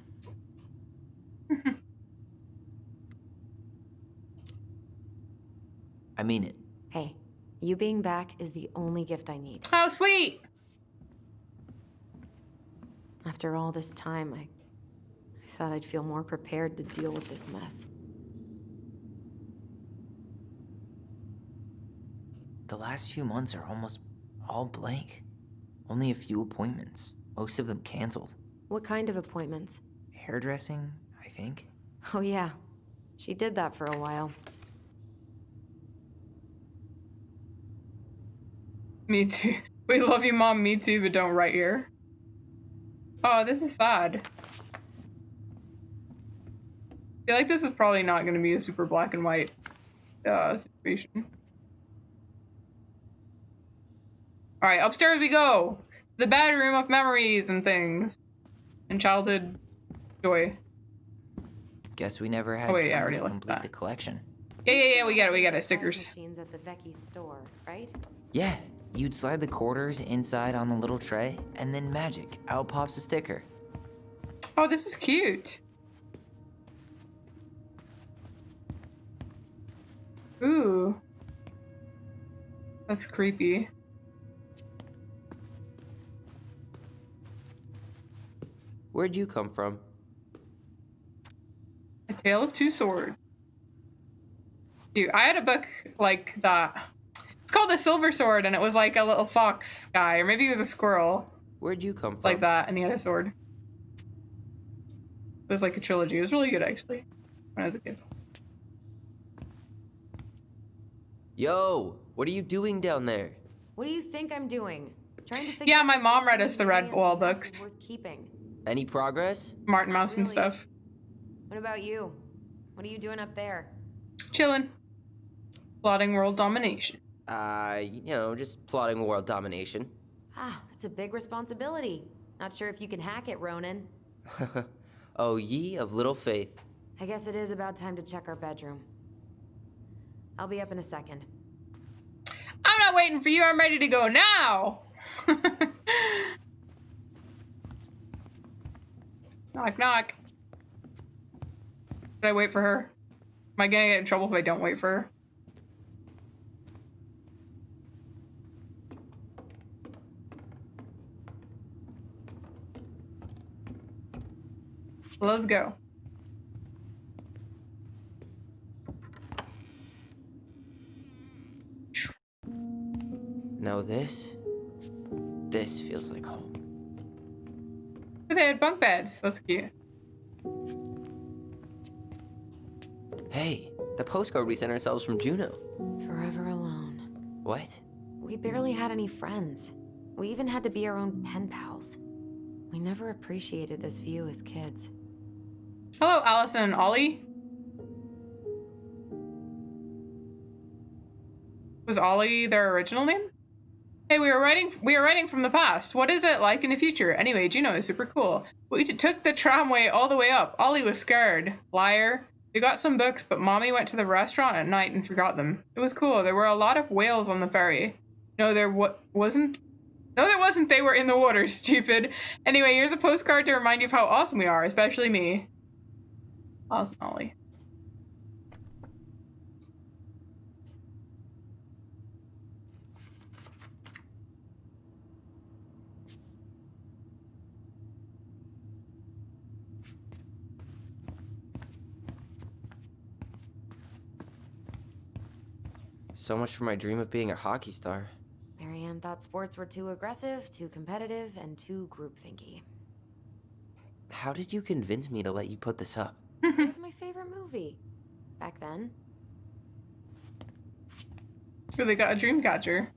I mean it. Hey, you being back is the only gift I need. Oh, sweet! After all this time, I thought I'd feel more prepared to deal with this mess. The last few months are almost all blank. Only a few appointments, most of them canceled. What kind of appointments? Hairdressing, I think. Oh yeah, she did that for a while. Me too. We love you, Mom. Me too, but don't write here. Oh, this is sad. I feel like this is probably not going to be a super black and white situation. Alright, upstairs we go! The bedroom of memories and things. And childhood joy. Guess we never had Oh, wait, I time already to looked complete at the that. collection. Yeah, we got it, stickers. Machines at the Vecchi's store, right? Yeah, you'd slide the quarters inside on the little tray, and then magic, out pops a sticker. Oh, this is cute. Ooh. That's creepy. Where'd you come from? A Tale of Two Swords. Dude, I had a book like that. It's called The Silver Sword, and it was like a little fox guy, or maybe he was a squirrel, Where'd you come from? like that, and he had a sword. It was like a trilogy. It was really good, actually, when I was a kid. Yo, what are you doing down there? What do you think I'm doing? Trying to figure Yeah, out my if mom read Marianne's us the Red Wall house is books. worth keeping. Any progress? Martin Mouse and Really? stuff. What about you? What are you doing up there? Chillin'. Plotting world domination. Just plotting world domination. Ah, it's a big responsibility. Not sure if you can hack it, Ronan. Oh, ye of little faith. I guess it is about time to check our bedroom. I'll be up in a second. I'm not waiting for you. I'm ready to go now. Knock, knock. Should I wait for her? Am I gonna get in trouble if I don't wait for her? Let's go. Now this feels like home. They had bunk beds. That's cute. Hey, the postcard we sent ourselves from Juneau. Forever alone. What? We barely had any friends. We even had to be our own pen pals. We never appreciated this view as kids. Hello, Allison and Ollie. Was Ollie their original name? Hey, we were writing from the past. What is it like in the future? Anyway, Juneau is super cool. We took the tramway all the way up. Ollie was scared. Liar. We got some books, but Mommy went to the restaurant at night and forgot them. It was cool. There were a lot of whales on the ferry. No, there wasn't. No, there wasn't. They were in the water, stupid. Anyway, here's a postcard to remind you of how awesome we are, especially me. Awesome, Ollie. So much for my dream of being a hockey star. Marianne thought sports were too aggressive, too competitive, and too groupthinky. How did you convince me to let you put this up? It was my favorite movie. Back then. Really got a dream catcher.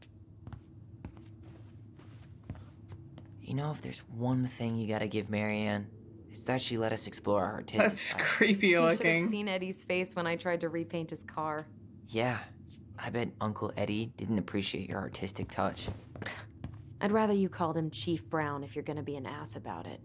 You know, if there's one thing you gotta give Marianne, it's that she let us explore our artistic That's side. creepy You should have looking. seen Eddie's face when I tried to repaint his car. Yeah, I bet Uncle Eddie didn't appreciate your artistic touch. I'd rather you called him Chief Brown if you're gonna be an ass about it.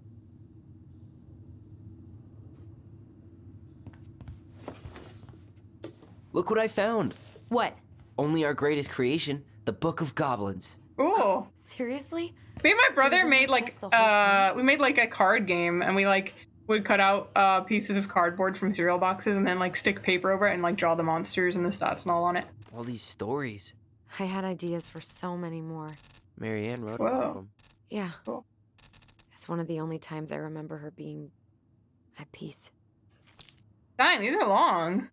Look what I found! What? Only our greatest creation, the Book of Goblins. Cool. Seriously? Me and my brother was in made my like chest the whole time? we made like a card game, and we like would cut out pieces of cardboard from cereal boxes and then like stick paper over it and like draw the monsters and the stats and all on it. All these stories. I had ideas for so many more. Marianne wrote Whoa. about them. Yeah. Cool. It's one of the only times I remember her being at peace. Dang, these are long.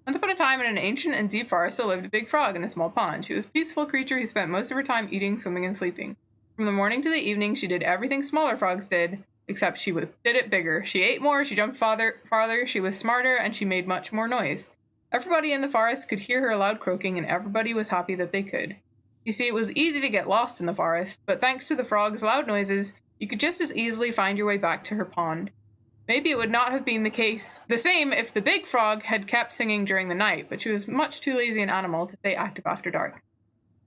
Once upon a time in an ancient and deep forest there lived a big frog in a small pond. She was a peaceful creature who spent most of her time eating, swimming, and sleeping. From the morning to the evening, she did everything smaller frogs did, except she did it bigger. She ate more, she jumped farther, she was smarter, and she made much more noise. Everybody in the forest could hear her loud croaking, and everybody was happy that they could. You see, it was easy to get lost in the forest, but thanks to the frog's loud noises, you could just as easily find your way back to her pond. Maybe it would not have been the same if the big frog had kept singing during the night, but she was much too lazy an animal to stay active after dark.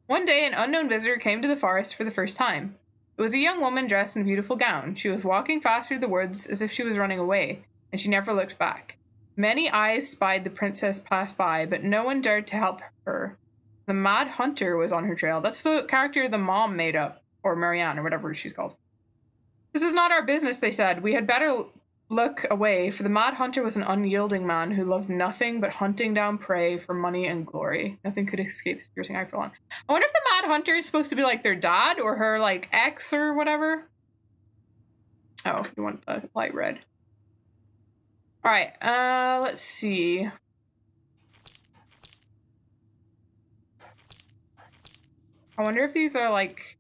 One day, an unknown visitor came to the forest for the first time. It was a young woman dressed in a beautiful gown. She was walking fast through the woods as if she was running away, and she never looked back. Many eyes spied the princess pass by, but no one dared to help her. The Mad Hunter was on her trail. That's the character the mom made up, or Marianne, or whatever she's called. This is not our business, they said. We had better look away, for the Mad Hunter was an unyielding man who loved nothing but hunting down prey for money and glory. Nothing could escape his piercing eye for long. I wonder if the Mad Hunter is supposed to be like their dad or her like ex or whatever. Oh, you want the light red. Alright, let's see. I wonder if these are like...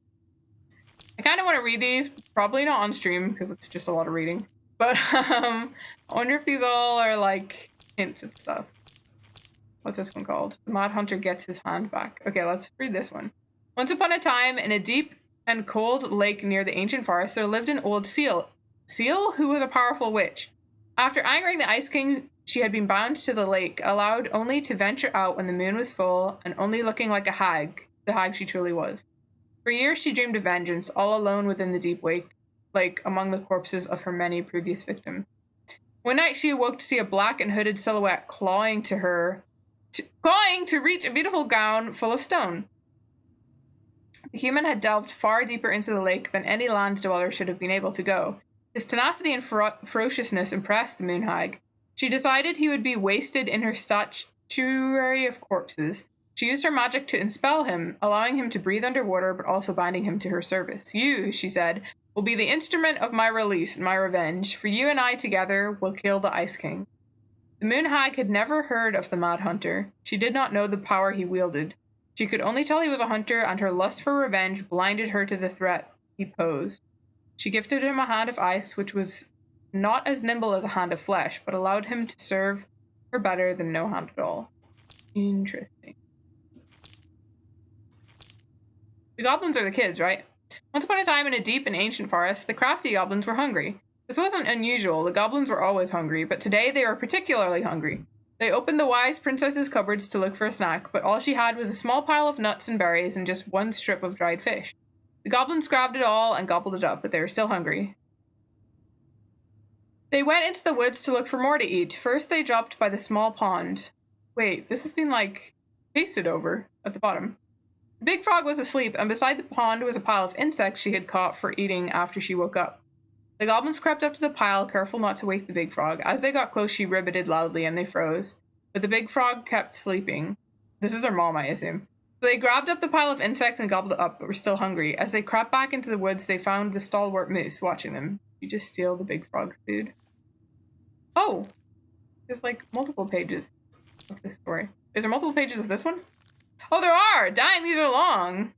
I kind of want to read these, probably not on stream because it's just a lot of reading. But I wonder if these all are like hints and stuff. What's this one called? The Mad Hunter gets his hand back. Okay, let's read this one. Once upon a time, in a deep and cold lake near the ancient forest, there lived an old seal. Seal who was a powerful witch. After angering the Ice King, she had been bound to the lake, allowed only to venture out when the moon was full, and only looking like a hag, the hag she truly was. For years she dreamed of vengeance, all alone within the deep lake, like among the corpses of her many previous victims. One night she awoke to see a black and hooded silhouette clawing to reach a beautiful gown full of stone. The human had delved far deeper into the lake than any land dweller should have been able to go. His tenacity and ferociousness impressed the moon hag. She decided he would be wasted in her statuary of corpses. She used her magic to enspell him, allowing him to breathe underwater but also binding him to her service. You, she said, will be the instrument of my release and my revenge, for you and I together will kill the Ice King. The moon hag had never heard of the Mad Hunter. She did not know the power he wielded. She could only tell he was a hunter, and her lust for revenge blinded her to the threat he posed. She gifted him a hand of ice, which was not as nimble as a hand of flesh, but allowed him to serve her better than no hand at all. Interesting. The goblins are the kids, right? Once upon a time in a deep and ancient forest, the crafty goblins were hungry. This wasn't unusual, the goblins were always hungry, but today they were particularly hungry. They opened the wise princess's cupboards to look for a snack, but all she had was a small pile of nuts and berries and just one strip of dried fish. The goblins grabbed it all and gobbled it up, but they were still hungry. They went into the woods to look for more to eat. First they dropped by the small pond. Wait, this has been like pasted over at the bottom. The big frog was asleep, and beside the pond was a pile of insects she had caught for eating after she woke up. The goblins crept up to the pile, careful not to wake the big frog. As they got close, she ribbited loudly, and they froze. But the big frog kept sleeping. This is her mom, I assume. So they grabbed up the pile of insects and gobbled it up, but were still hungry. As they crept back into the woods, they found the stalwart moose watching them. You just steal the big frog's food. Oh! There's like multiple pages of this story. Is there multiple pages of this one? Oh, there are! Dang, these are long!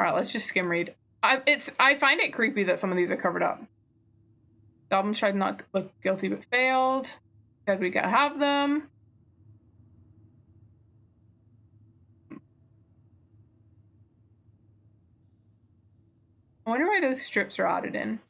Alright, let's just skim read. I find it creepy that some of these are covered up. Goblins tried not to look guilty but failed. Said we gotta have them. I wonder why those strips are added in.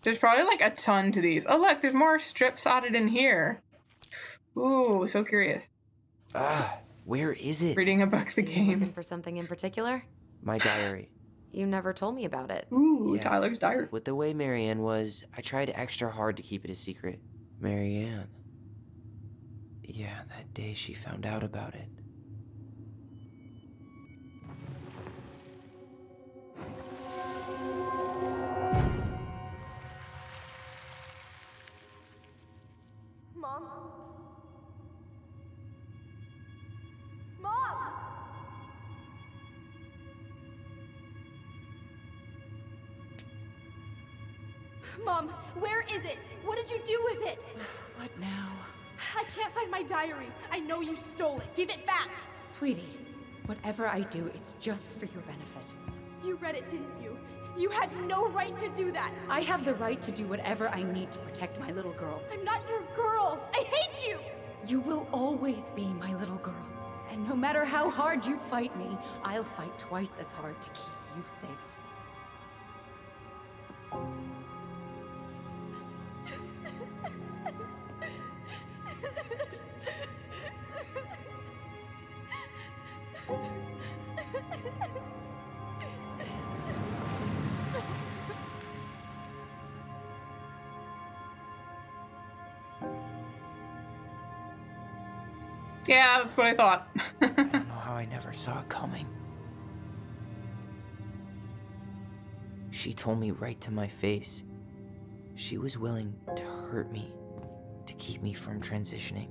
There's probably like a ton to these. Oh look, there's more strips added in here. Ooh, so curious. Where is it? Reading a book, the game. Looking for something in particular? My diary. You never told me about it. Ooh, Yeah. Tyler's diary. With the way Marianne was, I tried extra hard to keep it a secret. Marianne. Yeah, that day she found out about it. Mom? Mom! Mom, where is it? What did you do with it? What now? I can't find my diary. I know you stole it. Give it back. Sweetie, whatever I do, it's just for your benefit. You read it, didn't you? You had no right to do that. I have the right to do whatever I need to protect my little girl. I'm not your girl. I hate you. You will always be my little girl. And no matter how hard you fight me, I'll fight twice as hard to keep you safe. Yeah, that's what I thought. I don't know how I never saw it coming. She told me right to my face. She was willing to hurt me to keep me from transitioning.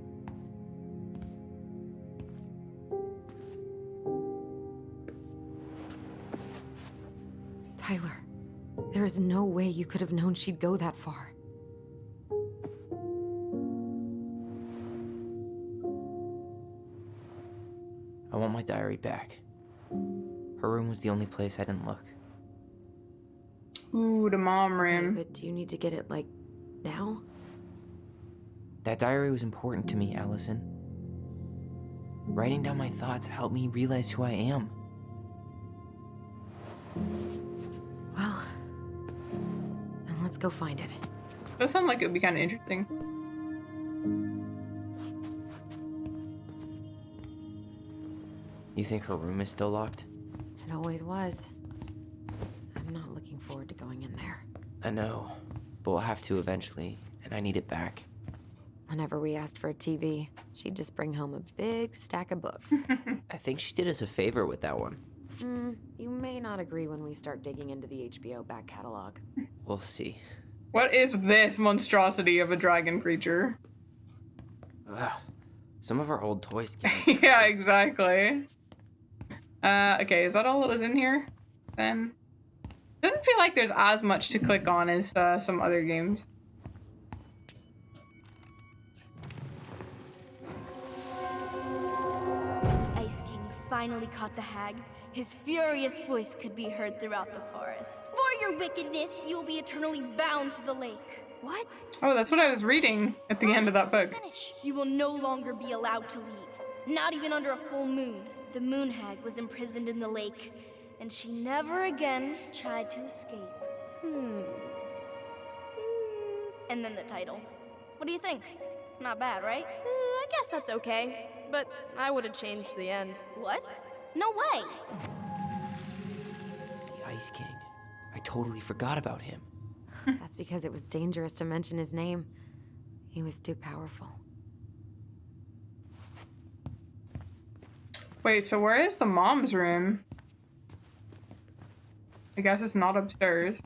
Tyler, there is no way you could have known she'd go that far. I want my diary back. Her room was the only place I didn't look. Ooh, the mom Okay, room. but do you need to get it, like, now? That diary was important to me, Allison. Writing down my thoughts helped me realize who I am. Well, then let's go find it. That sounds like it would be kind of interesting. You think her room is still locked? It always was. I'm not looking forward to going in there. I know, but we'll have to eventually, and I need it back. Whenever we asked for a TV, she'd just bring home a big stack of books. I think she did us a favor with that one. You may not agree when we start digging into the HBO back catalog. We'll see. What is this monstrosity of a dragon creature? Ugh. Some of our old toys can. Yeah, exactly. Okay, is that all that was in here? Then doesn't feel like there's as much to click on as some other games. Ice King finally caught the hag. His furious voice could be heard throughout the forest. For your wickedness, you will be eternally bound to the lake. What? Oh, that's what I was reading at the end of that book. Finish. You will no longer be allowed to leave. Not even under a full moon. The moon hag was imprisoned in the lake, and she never again tried to escape. And then the title. What do you think? Not bad, right? I guess that's okay. But I would have changed the end. What? No way! The Ice King. I totally forgot about him. That's because it was dangerous to mention his name. He was too powerful. Wait, so where is the mom's room? I guess it's not upstairs.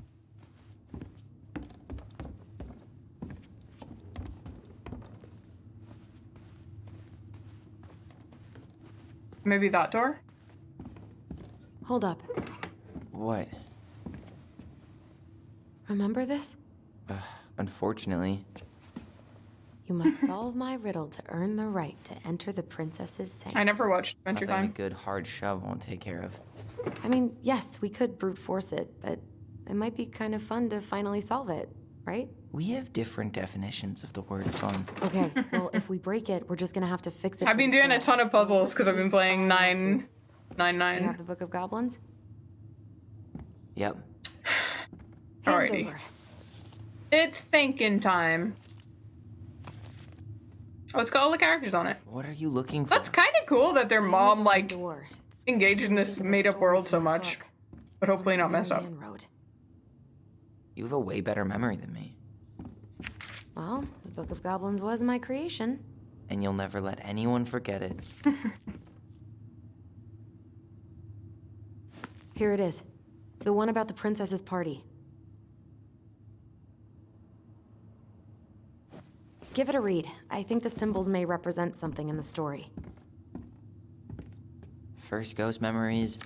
Maybe that door? Hold up. What? Remember this? Unfortunately. You must solve my riddle to earn the right to enter the princess's I sanctum. never watched Adventure Nothing a Time. good hard shove won't take care of. I mean, yes, we could brute force it, but it might be kind of fun to finally solve it, right? We have different definitions of the word fun. Okay, well, if we break it, we're just gonna have to fix it. I've for been the doing a sale. ton of puzzles because I've been Please playing try not to. 999. You have the Book of Goblins? Yep. Hand Alrighty. over. It's thinking time. Oh, it's got all the characters on it. What are you looking for? That's kind of cool that their mom, like, Door. It's engaged in this the story made-up world so from the much. book. But hopefully not mess up. Man wrote. You have a way better memory than me. Well, the Book of Goblins was my creation. And you'll never let anyone forget it. Here it is. The one about the princess's party. Give it a read. I think the symbols may represent something in the story. First ghost memories,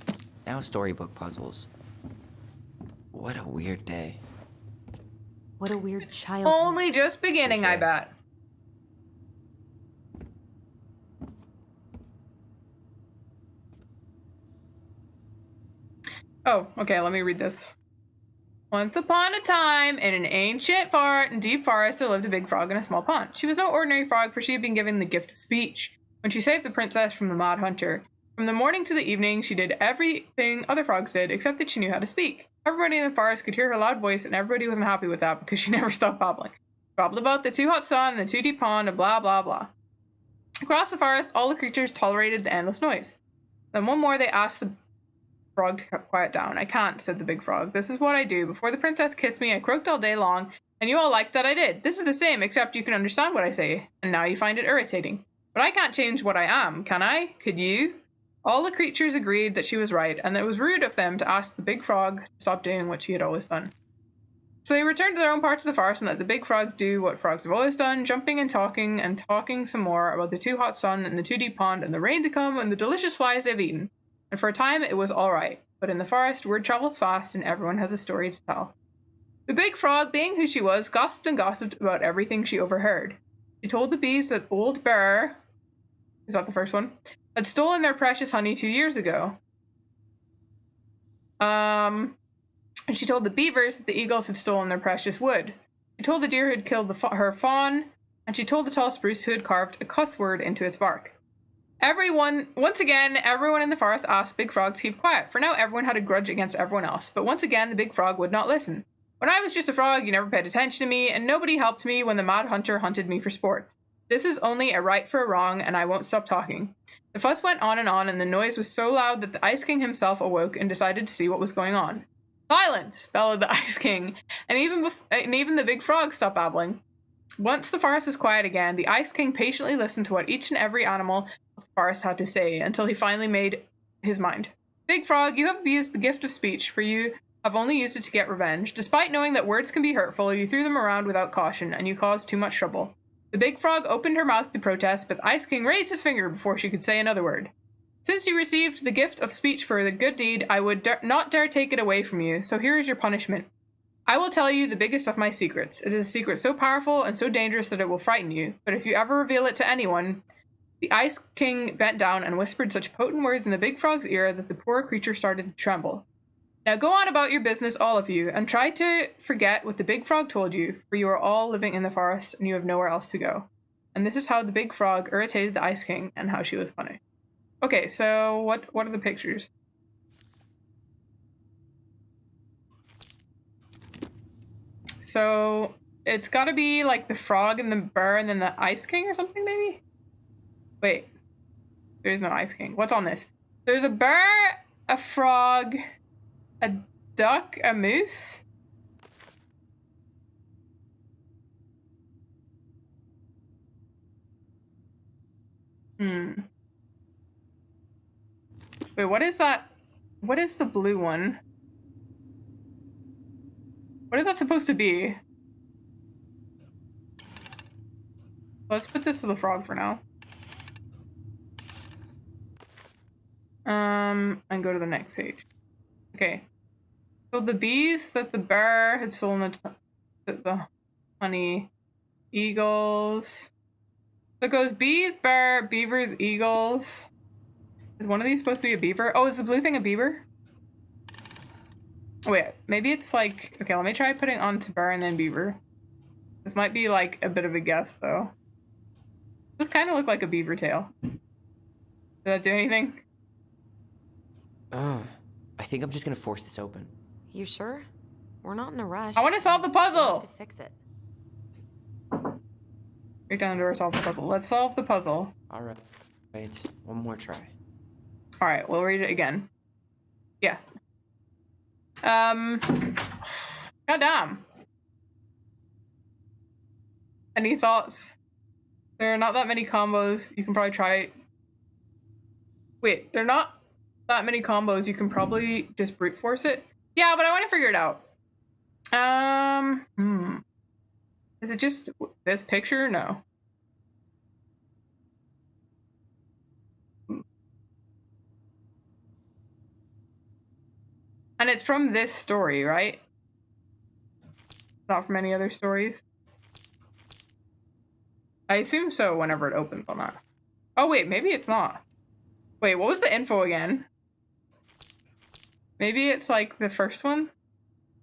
now storybook puzzles. What a weird day. What a weird child. Only just beginning, I sure. bet. Oh, okay, let me read this. Once upon a time, in an ancient and deep forest, there lived a big frog in a small pond. She was no ordinary frog, for she had been given the gift of speech when she saved the princess from the Mad Hunter. From the morning to the evening, she did everything other frogs did, except that she knew how to speak. Everybody in the forest could hear her loud voice, and everybody wasn't happy with that because she never stopped babbling. Babbled about the too hot sun and the too deep pond and blah blah blah. Across the forest, all the creatures tolerated the endless noise. Then one more, they asked the frog to quiet down. I can't, said the big frog. This is what I do. Before the princess kissed me, I croaked all day long, and you all liked that I did. This is the same, except you can understand what I say, and now you find it irritating. But I can't change what I am, can I? Could you? All the creatures agreed that she was right, and that it was rude of them to ask the big frog to stop doing what she had always done. So they returned to their own parts of the forest and let the big frog do what frogs have always done, jumping and talking some more about the too hot sun and the too deep pond and the rain to come and the delicious flies they've eaten. And for a time, it was all right. But in the forest, word travels fast and everyone has a story to tell. The big frog, being who she was, gossiped and gossiped about everything she overheard. She told the bees that Old Bear, is that the first one, had stolen their precious honey 2 years ago. And she told the beavers that the eagles had stolen their precious wood. She told the deer who had killed her fawn, and she told the tall spruce who had carved a cuss word into its bark. Once again, everyone in the forest asked Big Frog to keep quiet, for now everyone had a grudge against everyone else, but once again the Big Frog would not listen. When I was just a frog, you never paid attention to me, and nobody helped me when the Mad Hunter hunted me for sport. This is only a right for a wrong, and I won't stop talking. The fuss went on, and the noise was so loud that the Ice King himself awoke and decided to see what was going on. Silence! Bellowed the Ice King, and even the Big Frog stopped babbling. Once the forest was quiet again, the Ice King patiently listened to what each and every animal of the forest had to say, until he finally made his mind. Big Frog, you have abused the gift of speech, for you have only used it to get revenge. Despite knowing that words can be hurtful, you threw them around without caution, and you caused too much trouble. The Big Frog opened her mouth to protest, but the Ice King raised his finger before she could say another word. Since you received the gift of speech for the good deed, I would not dare take it away from you, so here is your punishment. I will tell you the biggest of my secrets. It is a secret so powerful and so dangerous that it will frighten you, but if you ever reveal it to anyone... The Ice King bent down and whispered such potent words in the Big Frog's ear that the poor creature started to tremble. Now go on about your business, all of you, and try to forget what the Big Frog told you, for you are all living in the forest and you have nowhere else to go. And this is how the Big Frog irritated the Ice King and how she was punished. Okay, so what are the pictures? So it's gotta be like the frog and the bear and then the Ice King or something, maybe? Wait, there is no Ice King. What's on this? There's a bear, a frog, a duck, a moose. Wait, what is that? What is the blue one? What is that supposed to be? Let's put this to the frog for now. And go to the next page. Okay. So the bees that the bear had stolen the honey, eagles. So it goes bees, bear, beavers, eagles. Is one of these supposed to be a beaver? Oh, is the blue thing a beaver? Wait, maybe it's like... Okay, let me try putting on to bear and then beaver. This might be like a bit of a guess, though. This kind of look like a beaver tail. Did that do anything? I think I'm just gonna force this open. You sure? We're not in a rush. I want to solve the We have puzzle! to fix it. Right down to our solve the puzzle. Let's solve the puzzle. Alright. Right. One more try. Alright, we'll read it again. Yeah. Goddamn. Any thoughts? There are not that many combos. You can probably try... Wait, there are not that many combos. You can probably just brute force it. Yeah, but I want to figure it out. Is it just this picture? No. And it's from this story, right? not from any other stories. I assume so whenever it opens on that. Oh wait, maybe it's not. Wait, what was the info again? Maybe it's like the first one?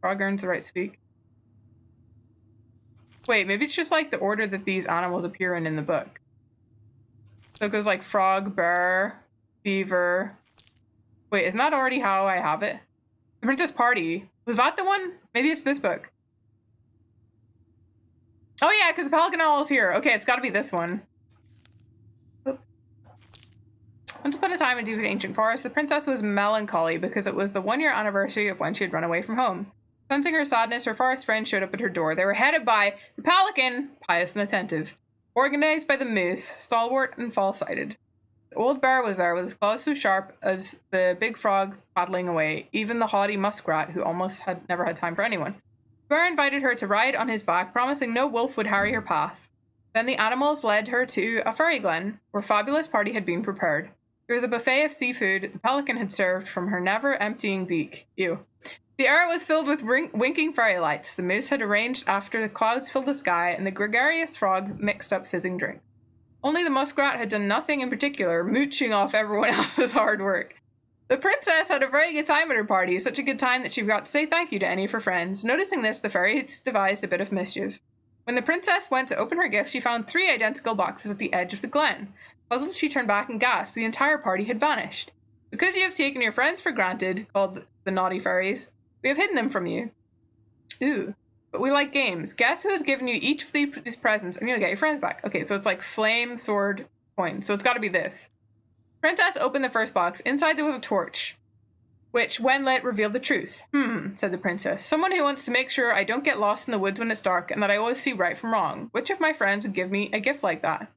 Frog earns the right to speak. Wait, maybe it's just like the order that these animals appear in the book. So it goes like frog, bear, beaver. Wait, isn't that already how I have it? The Princess Party. Was that the one? Maybe it's this book. Oh yeah, because the Pelican Owl is here. Okay, it's got to be this one. Oops. Once upon a time in deep ancient forest, the princess was melancholy because it was the 1-year anniversary of when she had run away from home. Sensing her sadness, her forest friends showed up at her door. They were headed by the Pelican, pious and attentive, organized by the Moose, stalwart and far-sighted. The old bear was there with his claws so sharp as the big frog paddling away, even the haughty muskrat who almost had never had time for anyone. The bear invited her to ride on his back, promising no wolf would harry her path. Then the animals led her to a fairy glen, where a fabulous party had been prepared. There was a buffet of seafood the pelican had served from her never-emptying beak. Ew. The air was filled with winking fairy lights. The moose had arranged after the clouds filled the sky, and the gregarious frog mixed up fizzing drink. Only the muskrat had done nothing in particular, mooching off everyone else's hard work. The princess had a very good time at her party, such a good time that she forgot to say thank you to any of her friends. Noticing this, the fairies devised a bit of mischief. When the princess went to open her gift, she found 3 identical boxes at the edge of the glen. Puzzled, she turned back and gasped. The entire party had vanished. Because you have taken your friends for granted, called the naughty fairies, we have hidden them from you. Ooh. But we like games. Guess who has given you each of these presents and you'll get your friends back. Okay, so it's like flame, sword, coin. So it's got to be this. Princess opened the first box. Inside there was a torch, which, when lit, revealed the truth. Said the princess. Someone who wants to make sure I don't get lost in the woods when it's dark and that I always see right from wrong. Which of my friends would give me a gift like that?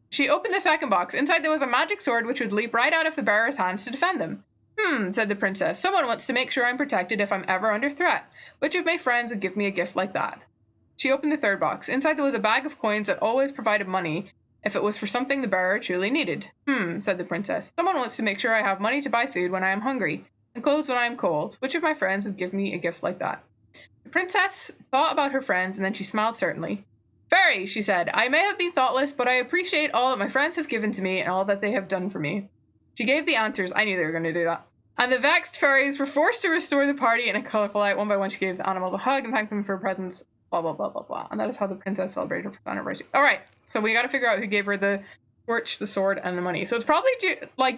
She opened the second box. Inside there was a magic sword which would leap right out of the bearer's hands to defend them. Said the princess. Someone wants to make sure I'm protected if I'm ever under threat. Which of my friends would give me a gift like that? She opened the third box. Inside there was a bag of coins that always provided money if it was for something the bearer truly needed. Said the princess. Someone wants to make sure I have money to buy food when I am hungry, and clothes when I am cold. Which of my friends would give me a gift like that? The princess thought about her friends, and then she smiled certainly. Fairy, she said, I may have been thoughtless, but I appreciate all that my friends have given to me and all that they have done for me. She gave the answers. I knew they were going to do that. And the vexed fairies were forced to restore the party in a colourful light. One by one, she gave the animals a hug and thanked them for her presents. Blah, blah, blah, blah, blah. And that is how the princess celebrated her 5th anniversary. All right, so we got to figure out who gave her the torch, the sword, and the money. So it's probably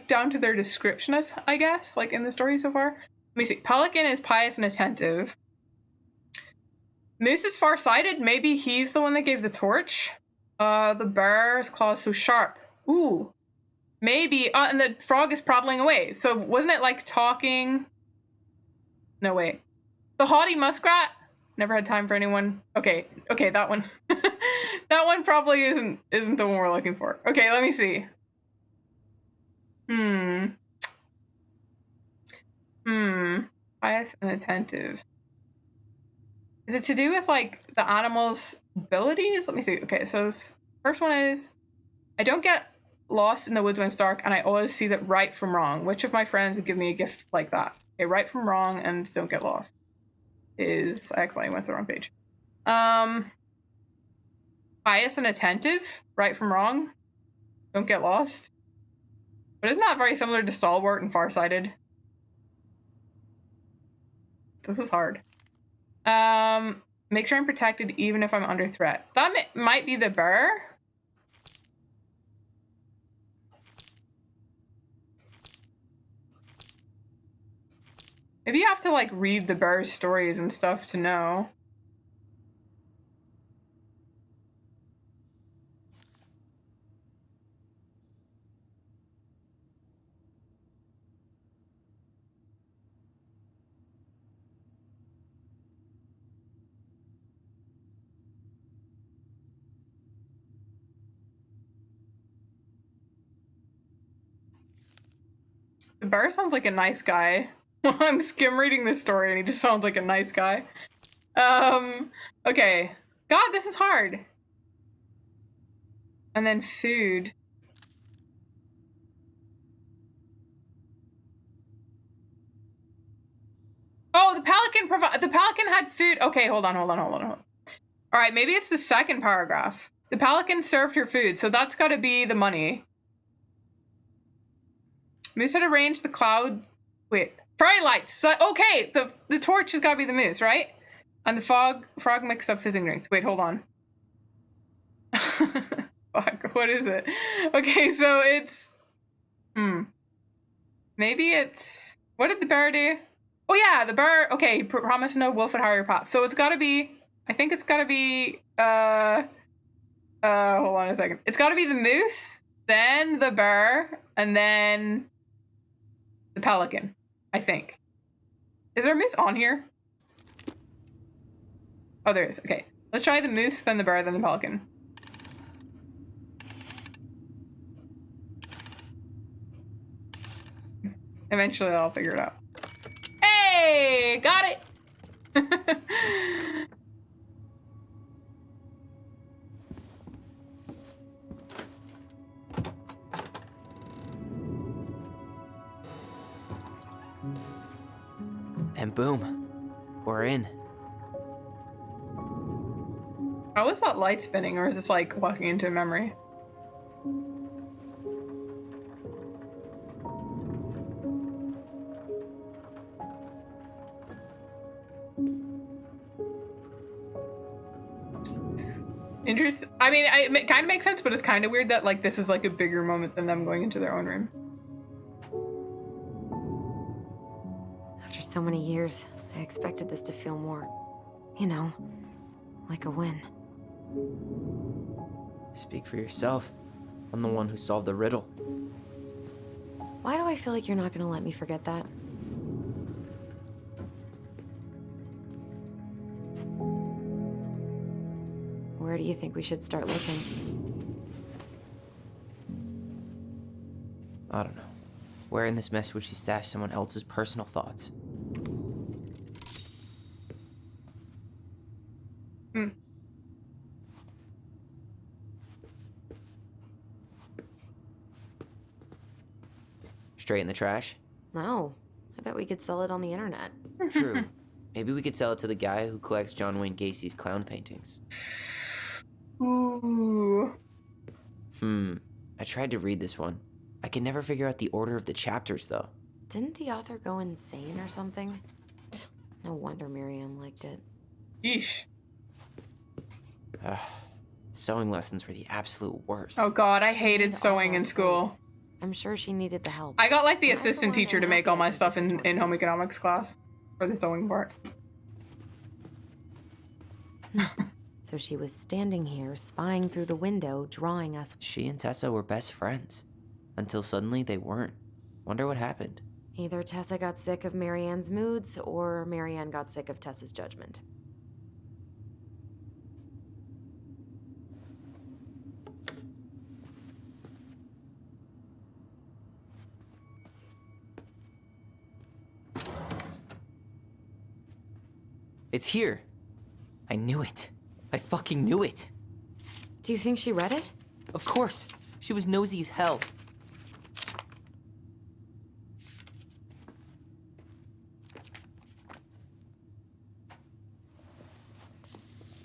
down to their description, I guess, like in the story so far. Let me see. Pelican is pious and attentive. Moose is far-sighted. Maybe he's the one that gave the torch. The bear's claws so sharp. Ooh. Maybe. And the frog is prattling away. So wasn't it like talking? No, wait. The haughty muskrat? Never had time for anyone. Okay, that one. That one probably isn't the one we're looking for. Okay, let me see. Pious and attentive. Is it to do with, like, the animal's abilities? Let me see. Okay, so first one is, I don't get lost in the woods when it's dark, and I always see that right from wrong. Which of my friends would give me a gift like that? Okay, right from wrong and don't get lost. I accidentally went to the wrong page. Pious and attentive, right from wrong, don't get lost. But isn't that very similar to stalwart and farsighted? This is hard. Make sure I'm protected even if I'm under threat. That might be the bear. Maybe you have to, like, read the bear's stories and stuff to know. The bear sounds like a nice guy. I'm skim reading this story and he just sounds like a nice guy. Okay. God, this is hard. And then food. Oh, the Pelican had food. Okay, hold on. All right, maybe it's the second paragraph. The Pelican served her food, so that's got to be the money. Moose had arranged the cloud. Wait, fairy lights. So, okay, the torch has got to be the moose, right? And the frog mixed up fizzing drinks. Wait, hold on. Fuck, what is it? Okay, so it's... Maybe it's... What did the bear do? Oh yeah, the bear... Okay, promise no wolf at higher path. So it's gotta be... I think it's gotta be... hold on a second. It's gotta be the moose, then the bear, and then... the pelican, I think. Is there a moose on here? Oh, there is. Okay. Let's try the moose, then the bear, then the pelican. Eventually I'll figure it out. Hey! Got it! And boom, we're in. How is that light spinning, or is this like walking into a memory? Interesting. I mean, it kind of makes sense, but it's kind of weird that like this is like a bigger moment than them going into their own room. After so many years, I expected this to feel more, you know, like a win. Speak for yourself. I'm the one who solved the riddle. Why do I feel like you're not gonna let me forget that? Where do you think we should start looking? I don't know. Where in this mess would she stash someone else's personal thoughts? Straight in the trash? No. I bet we could sell it on the internet. True. Maybe we could sell it to the guy who collects John Wayne Gacy's clown paintings. Ooh. I tried to read this one. I can never figure out the order of the chapters, though. Didn't the author go insane or something? No wonder Marianne liked it. Yeesh. Sewing lessons were the absolute worst. Oh god, I She hated made all sewing our in school. clothes. I'm sure she needed the help. I got like the I also assistant learned teacher to a make lot all my that stuff was in towards home it. economics class for the sewing part. So she was standing here, spying through the window, drawing us. She and Tessa were best friends. Until suddenly they weren't. Wonder what happened. Either Tessa got sick of Marianne's moods, or Marianne got sick of Tessa's judgment. It's here. I knew it. I fucking knew it. Do you think she read it? Of course. She was nosy as hell.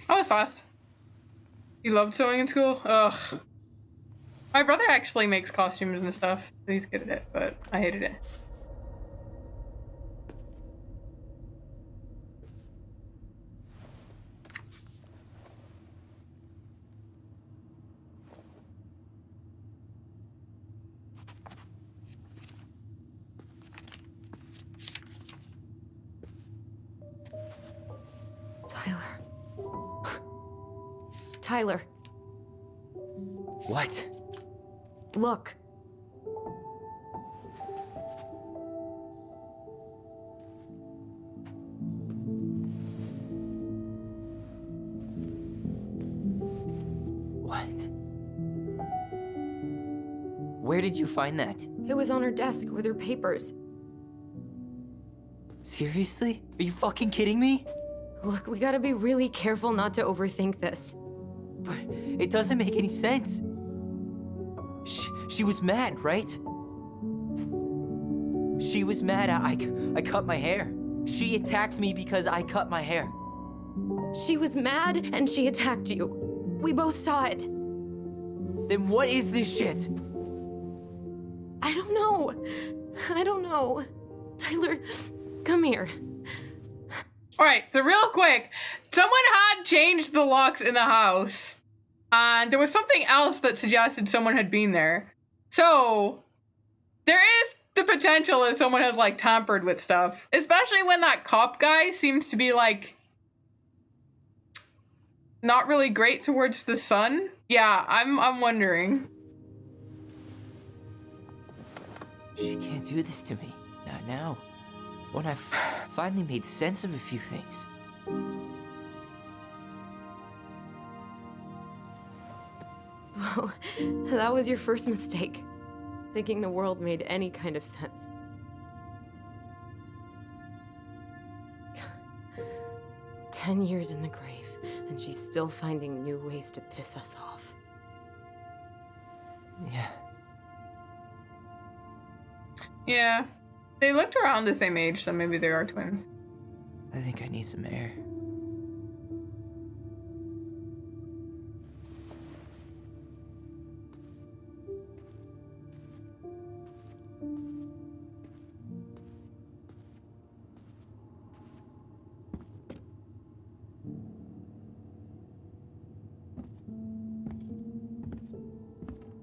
That was fast. You loved sewing in school? Ugh. My brother actually makes costumes and stuff, so he's good at it, but I hated it. Tyler, What? look. What? Where did you find that? It was on her desk with her papers. Seriously? Are you fucking kidding me? Look, we gotta be really careful not to overthink this. But it doesn't make any sense. She was mad, right? She was mad I cut my hair. She attacked me because I cut my hair. She was mad and she attacked you. We both saw it. Then what is this shit? I don't know. Tyler, come here. All right, so real quick, someone had changed the locks in the house, and there was something else that suggested someone had been there. So there is the potential that someone has like tampered with stuff, especially when that cop guy seems to be like not really great towards the son. Yeah, I'm wondering. She can't do this to me. Not now. When I finally made sense of a few things. Well, that was your first mistake. Thinking the world made any kind of sense. "10 years in the grave, and she's still finding new ways to piss us off." Yeah. Yeah, they looked around the same age, so maybe they are twins. I think I need some air.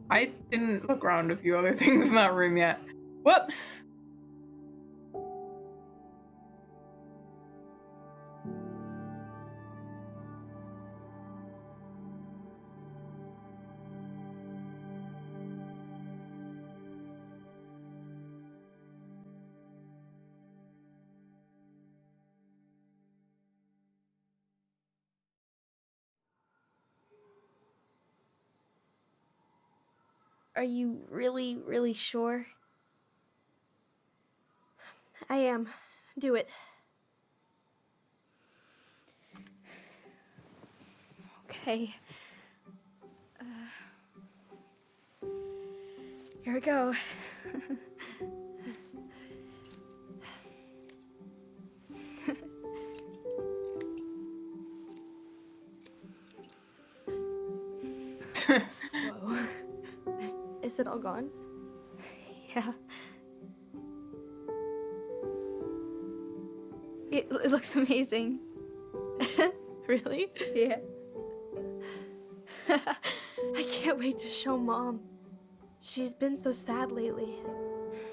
I didn't look around a few other things in that room yet. Whoops! Are you really, really sure? I am. Do it. Okay. Here we go. Whoa. Is it all gone? Yeah. It looks amazing. Really? Yeah. I can't wait to show Mom. She's been so sad lately.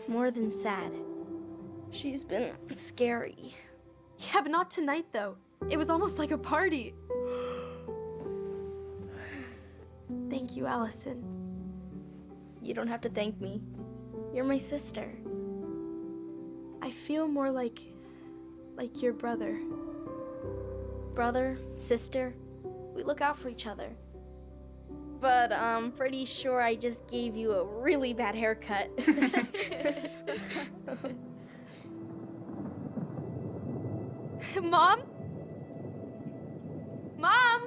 More than sad. She's been scary. Yeah, but not tonight, though. It was almost like a party. Thank you, Allison. You don't have to thank me. You're my sister. I feel more like your brother. Brother, sister, we look out for each other. But I'm pretty sure I just gave you a really bad haircut. Mom? Mom?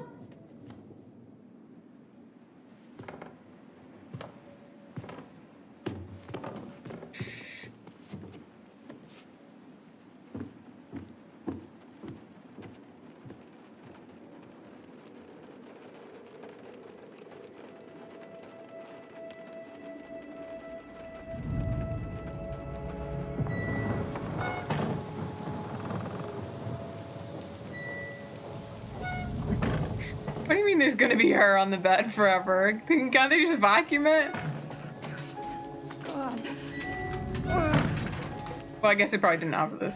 What do you mean there's gonna be hair on the bed forever? Can't they just vacuum it? God. Well, I guess they probably didn't have this.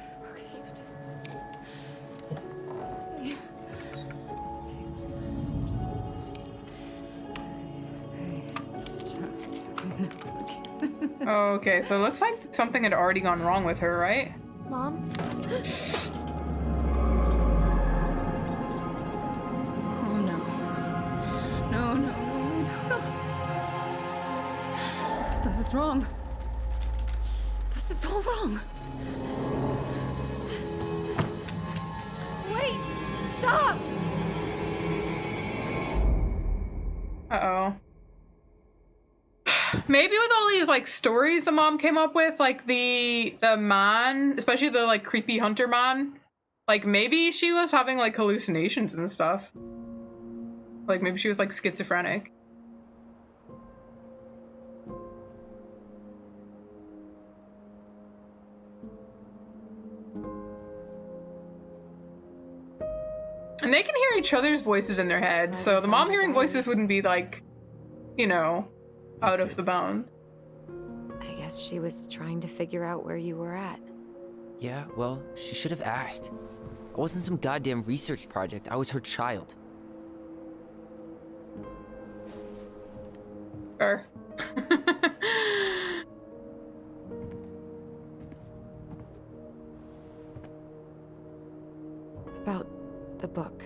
Okay, so it looks like something had already gone wrong with her, right? Mom? Oh no. No. This is wrong. This is all wrong. Wait! Stop! Uh-oh. Maybe with all these like stories the mom came up with, like the man, especially the like creepy hunter man, like maybe she was having like hallucinations and stuff. Like maybe she was like schizophrenic. And they can hear each other's voices in their head, so the mom hearing voices wouldn't be like, you know, out of the bounds. I guess she was trying to figure out where you were at. Yeah, well, she should have asked. I wasn't some goddamn research project. I was her child. Sure. About the book.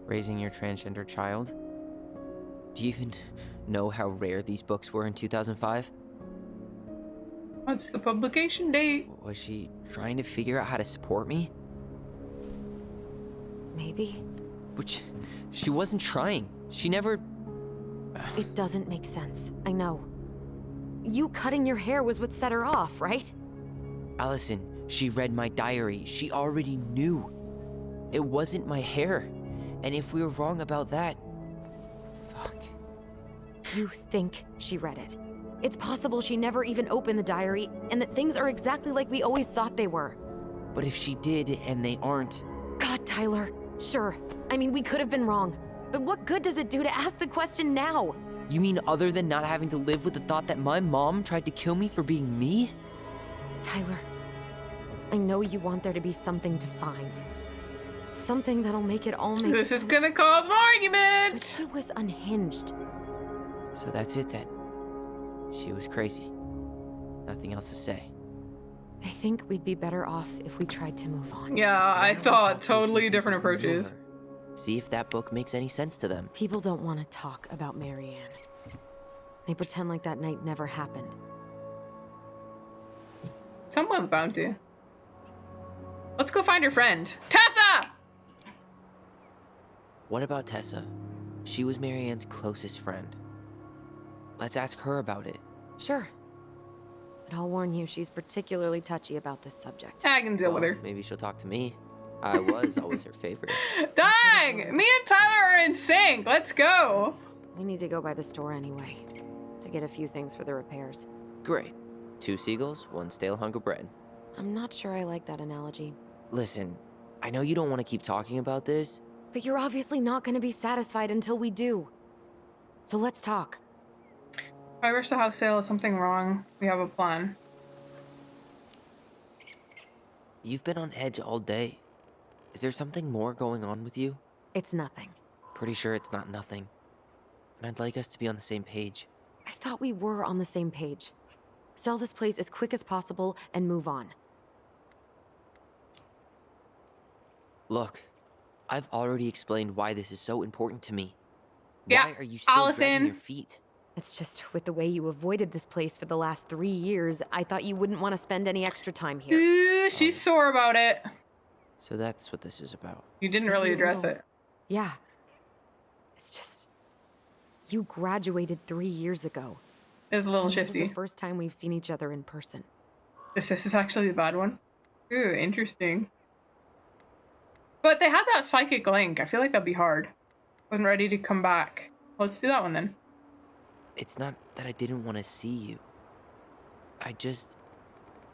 Raising your transgender child? Do you even know how rare these books were in 2005? What's the publication date? Was she trying to figure out how to support me? Maybe. Which, she wasn't trying. She never... It doesn't make sense. I know. You cutting your hair was what set her off, right? Allison, she read my diary. She already knew. It wasn't my hair. And if we were wrong about that... Fuck. You think she read it. It's possible she never even opened the diary, and that things are exactly like we always thought they were. But if she did, and they aren't... God, Tyler. Sure. I mean, we could have been wrong. But what good does it do to ask the question now? You mean other than not having to live with the thought that my mom tried to kill me for being me? Tyler, I know you want there to be something to find. Something that'll make it all make This sense. is gonna cause more But argument! she was unhinged. So that's it then. She was crazy. Nothing else to say. I think we'd be better off if we tried to move on. Yeah, I thought totally different approaches. See if that book makes any sense to them. People don't want to talk about Marianne. They pretend like that night never happened. Someone's bound to. Let's go find her friend. Tessa! What about Tessa? She was Marianne's closest friend. Let's ask her about it. Sure. But I'll warn you, she's particularly touchy about this subject. I can deal with her. Maybe she'll talk to me. I was always her favorite. Dang! Me and Tyler are in sync. Let's go. We need to go by the store anyway, to get a few things for the repairs. Great. 2 seagulls, 1 stale hunk of bread. I'm not sure I like that analogy. Listen, I know you don't want to keep talking about this. But you're obviously not going to be satisfied until we do. So let's talk. If I wish the house sale is something wrong, we have a plan. You've been on edge all day. Is there something more going on with you? It's nothing. Pretty sure it's not nothing. And I'd like us to be on the same page. I thought we were on the same page. Sell this place as quick as possible and move on. Look, I've already explained why this is so important to me. Yeah, Why are you still Allison. dragging your feet? It's just with the way you avoided this place for the last 3 years, I thought you wouldn't want to spend any extra time here. Ooh, she's sore about it. So that's what this is about. You didn't really address it. Yeah. It's just... You graduated 3 years ago. It's a little And this is the shifty. first time we've seen each other in person. This is actually the bad one. Ooh, interesting. But they had that psychic link. I feel like that'd be hard. Wasn't ready to come back. Let's do that one then. It's not that I didn't want to see you. I just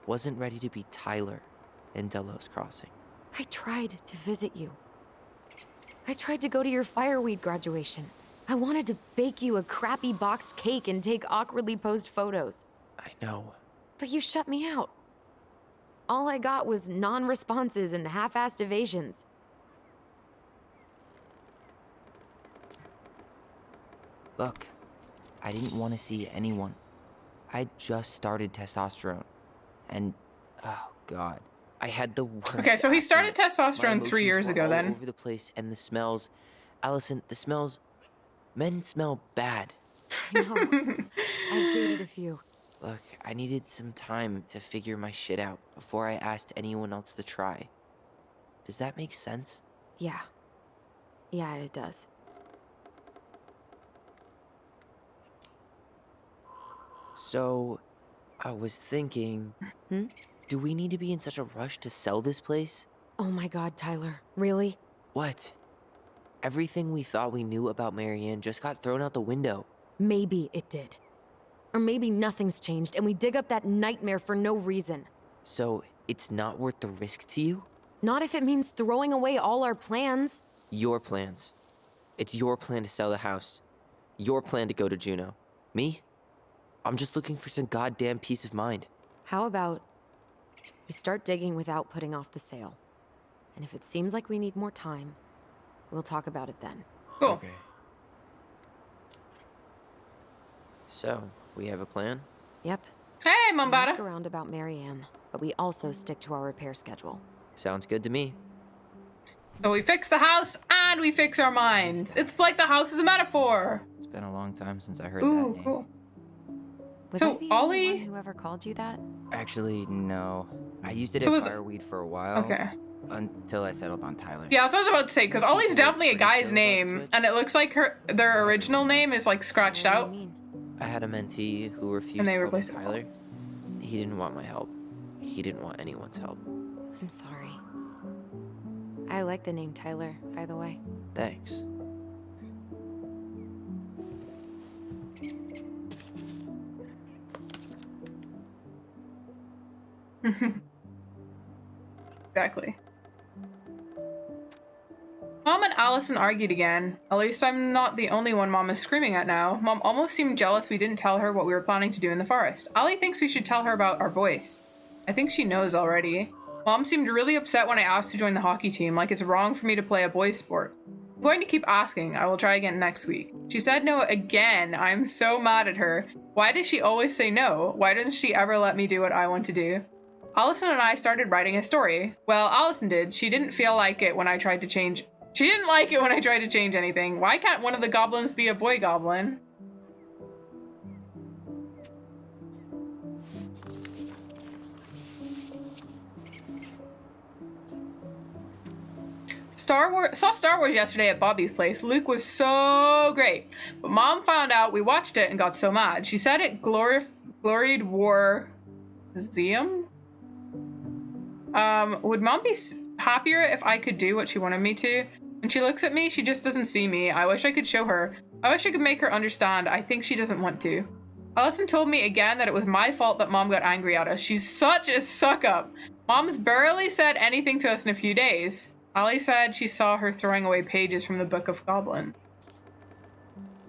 wasn't ready to be Tyler in Delos Crossing. I tried to visit you. I tried to go to your fireweed graduation. I wanted to bake you a crappy boxed cake and take awkwardly posed photos. I know. But you shut me out. All I got was non-responses and half-assed evasions. Look, I didn't want to see anyone. I just started testosterone. And, oh god, I had the worst. Okay, so he started acne. My testosterone 3 years emotions were ago all then. over the place, and the smells. Allison, the smells. Men smell bad. I know. I've dated a few. Look, I needed some time to figure my shit out before I asked anyone else to try. Does that make sense? Yeah. Yeah, it does. So, I was thinking, Hmm? do we need to be in such a rush to sell this place? Oh my god, Tyler. Really? What? Everything we thought we knew about Marianne just got thrown out the window. Maybe it did. Or maybe nothing's changed and we dig up that nightmare for no reason. So, it's not worth the risk to you? Not if it means throwing away all our plans. Your plans. It's your plan to sell the house. Your plan to go to Juneau. Me? I'm just looking for some goddamn peace of mind. How about we start digging without putting off the sale? And if it seems like we need more time, we'll talk about it then. Cool. Okay. So, we have a plan? Yep. Hey, We ask Mombada. around about Marianne, but we also stick to our repair schedule. Sounds good to me. So we fix the house and we fix our minds. It's like the house is a metaphor. It's been a long time since I heard Ooh, that name. cool. Was So, I the only Ollie- one who ever called you that? Actually, no. I used it So at was- Fireweed for a while. Okay. Until I settled on Tyler. Yeah, that's what I was about to say, because Ollie's definitely a guy's Switch. name, and it looks like their original name is like scratched What do you out. mean? I had a mentee who refused And they to call me replaced it. Tyler. He didn't want my help. He didn't want anyone's help. I'm sorry. I like the name Tyler, by the way. Thanks. Exactly. Mom and Allison argued again. At least I'm not the only one Mom is screaming at now. Mom almost seemed jealous we didn't tell her what we were planning to do in the forest. Allie thinks we should tell her about our voice. I think she knows already. Mom seemed really upset when I asked to join the hockey team, like it's wrong for me to play a boys' sport. I'm going to keep asking. I will try again next week. She said no again. I'm so mad at her. Why does she always say no? Why doesn't she ever let me do what I want to do? Allison and I started writing a story. Well, Allison did. She didn't like it when I tried to change anything. Why can't one of the goblins be a boy goblin? Saw Star Wars yesterday at Bobby's place. Luke was so great. But Mom found out, we watched it and got so mad. She said it gloried War Zeum? Would Mom be happier if I could do what she wanted me to? When she looks at me, she just doesn't see me. I wish I could show her. I wish I could make her understand. I think she doesn't want to. Allison told me again that it was my fault that Mom got angry at us. She's such a suck-up. Mom's barely said anything to us in a few days. Allie said she saw her throwing away pages from the Book of Goblin.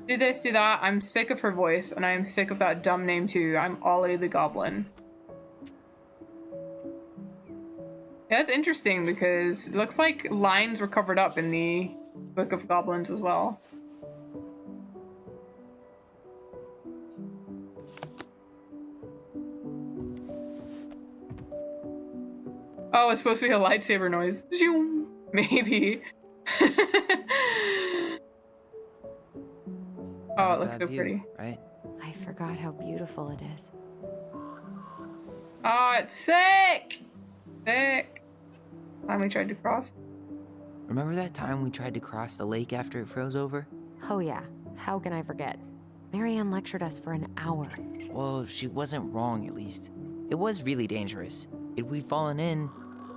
Do this, do that. I'm sick of her voice, and I am sick of that dumb name too. I'm Ollie the Goblin. Yeah, that's interesting because it looks like lines were covered up in the Book of Goblins as well. Oh, it's supposed to be a lightsaber noise. Zoom. Maybe. Oh, it looks so That view, pretty. Right? I forgot how beautiful it is. Oh, it's sick! Sick. Time we tried to cross. Remember that time we tried to cross the lake after it froze over? Oh yeah, how can I forget? Marianne lectured us for an hour. Well, she wasn't wrong, at least. It was really dangerous. If we'd fallen in,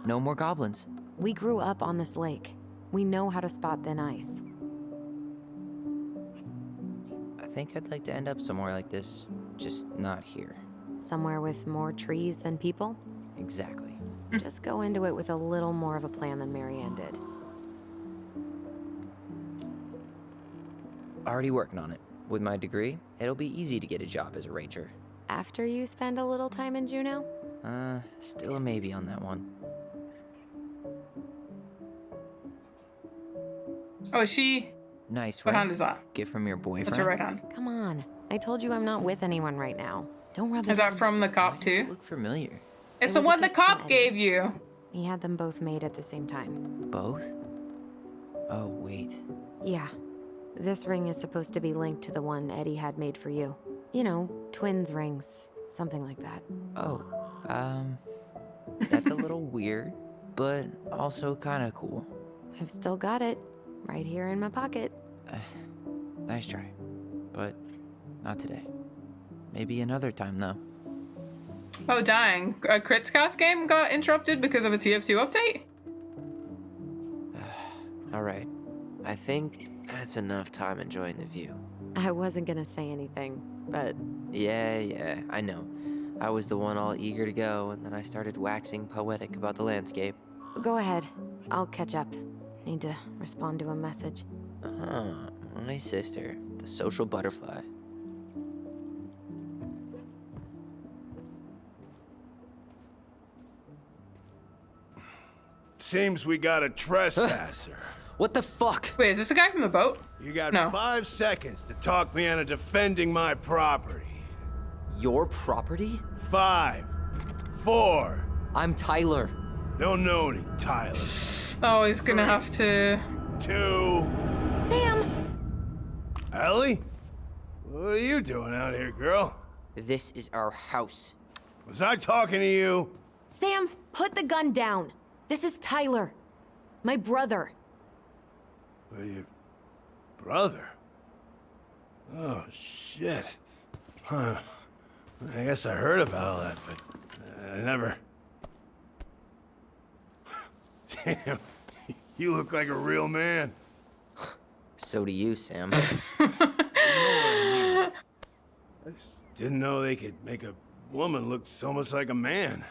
no more goblins. We grew up on this lake. We know how to spot thin ice. I think I'd like to end up somewhere like this, just not here. Somewhere with more trees than people? Exactly. Just go into it with a little more of a plan than Marianne did. Already working on it. With my degree, it'll be easy to get a job as a ranger. After you spend a little time in Juneau? Still a maybe on that one. Oh, is she? Nice, What right? hand is that? Get from your boyfriend? That's her right hand. Come on. I told you I'm not with anyone right now. Don't rub it Is that in. from the Why cop does it too? look familiar. It's It the was a one the gift from cop Eddie. gave you. He had them both made at the same time. Both? Oh, wait. Yeah. This ring is supposed to be linked to the one Eddie had made for you. You know, twins rings. Something like that. Oh, that's a little weird, but also kind of cool. I've still got it. Right here in my pocket. Nice try, but not today. Maybe another time, though. Oh, dang. A Critscast game got interrupted because of a TF2 update? Alright. I think that's enough time enjoying the view. I wasn't gonna say anything, but Yeah, I know. I was the one all eager to go, and then I started waxing poetic about the landscape. go ahead. I'll catch up. Need to respond to a message. My sister, the social butterfly. Seems we got a trespasser. What the fuck? Wait, is this the guy from the boat? You got No. 5 seconds to talk me into defending my property. Your property? 5, 4. I'm Tyler. Don't know any Tyler. Oh, he's gonna have to... 2. Sam! Ellie? What are you doing out here, girl? This is our house. Was I talking to you? Sam, put the gun down. This is Tyler. My brother. Well, your brother? Oh, shit. Huh. I guess I heard about all that, but I never... Damn, you look like a real man. So do you, Sam. I just didn't know they could make a woman look so much like a man.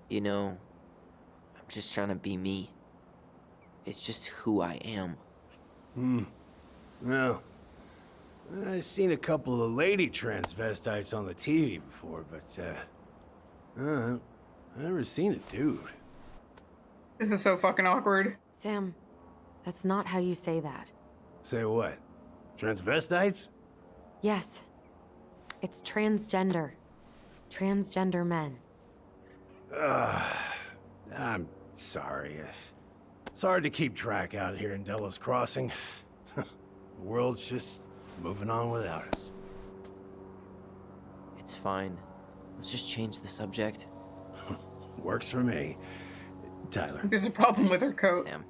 You know, I'm just trying to be me. It's just who I am. Well, I've seen a couple of lady transvestites on the TV before, but, I've never seen a dude. This is so fucking awkward. Sam, that's not how you say that. Say what? Transvestites? Yes. It's transgender. Transgender men. I'm sorry. It's hard to keep track out here in Delos Crossing. The world's just moving on without us. It's fine. Let's just change the subject. Works for me. Tyler. There's a problem with her coat. Sam.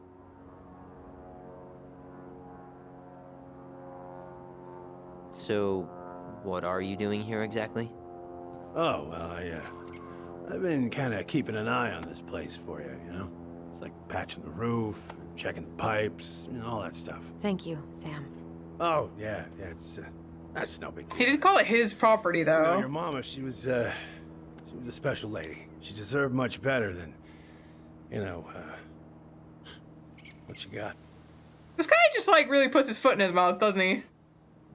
So, what are you doing here exactly? Oh, well, I've been kind of keeping an eye on this place for you, you know? It's like patching the roof, checking the pipes, you know, all that stuff. Thank you, Sam. Oh, yeah, it's, that's no big He deal. did call it his property, You know, though. your mama, she was a special lady. She deserved much better than, you know, what you got. This guy just, like, really puts his foot in his mouth, doesn't he?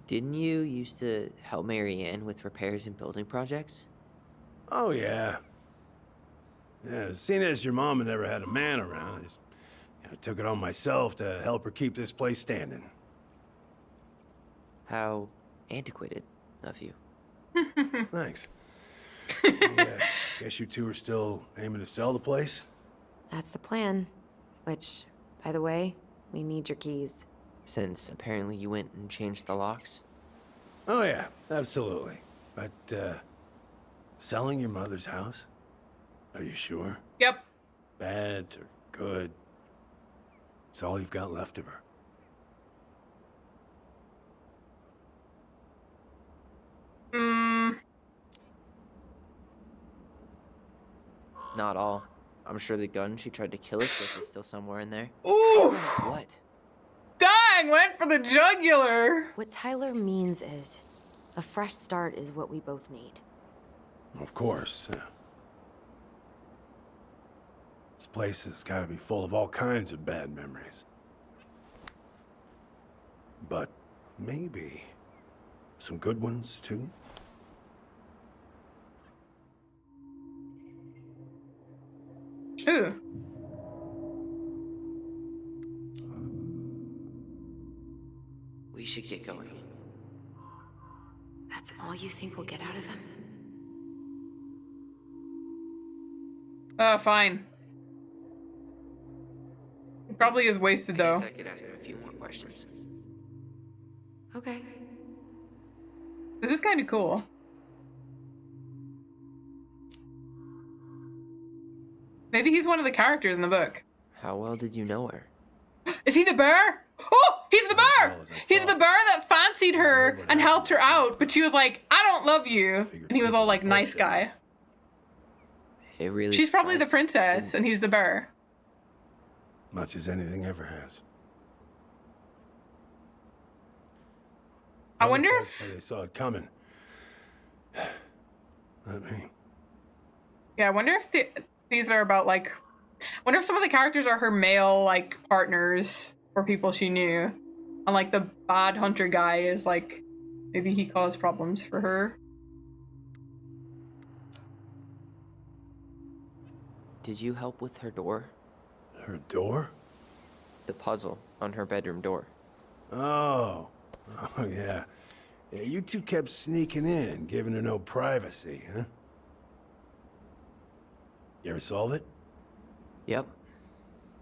Didn't you used to help Mary Ann with repairs and building projects? Oh, yeah. Yeah, seeing as your mama never had a man around, I just took it on myself to help her keep this place standing. How antiquated of you. Thanks. Yeah, guess you two are still aiming to sell the place? That's the plan. Which, by the way, we need your keys. Since apparently you went and changed the locks. Oh, yeah, absolutely. But, selling your mother's house? Are you sure? Yep. Bad or good? It's all you've got left of her. Not all. I'm sure the gun she tried to kill us with is still somewhere in there. Ooh! What? Dang, went for the jugular! What Tyler means is, a fresh start is what we both need. Of course, yeah. This place has got to be full of all kinds of bad memories. But maybe some good ones, too? Ooh. We should get going. That's all you think we'll get out of him? Fine. He probably is wasted, though. I could ask him a few more questions. Okay. This is kind of cool. Maybe he's one of the characters in the book. How well did you know her? Is he the bear? Oh, he's the Not as bear! well as I He's the thought. bear that fancied her what and helped her happened. out, but she was like, I don't love you. Figured And he was all people like, were nice bullshitting. guy. It really She's probably the surprised you, princess, didn't and he's the bear. Much as anything ever has. I Other wonder folks if- say they saw it coming. Not me. Yeah, I wonder if these are about like, I wonder if some of the characters are her male like partners or people she knew, and like the bad hunter guy is like, maybe he caused problems for her. Did you help with her door? Her door? The puzzle on her bedroom door. Oh. Oh, yeah. Yeah, you two kept sneaking in, giving her no privacy, huh? You ever solve it? Yep.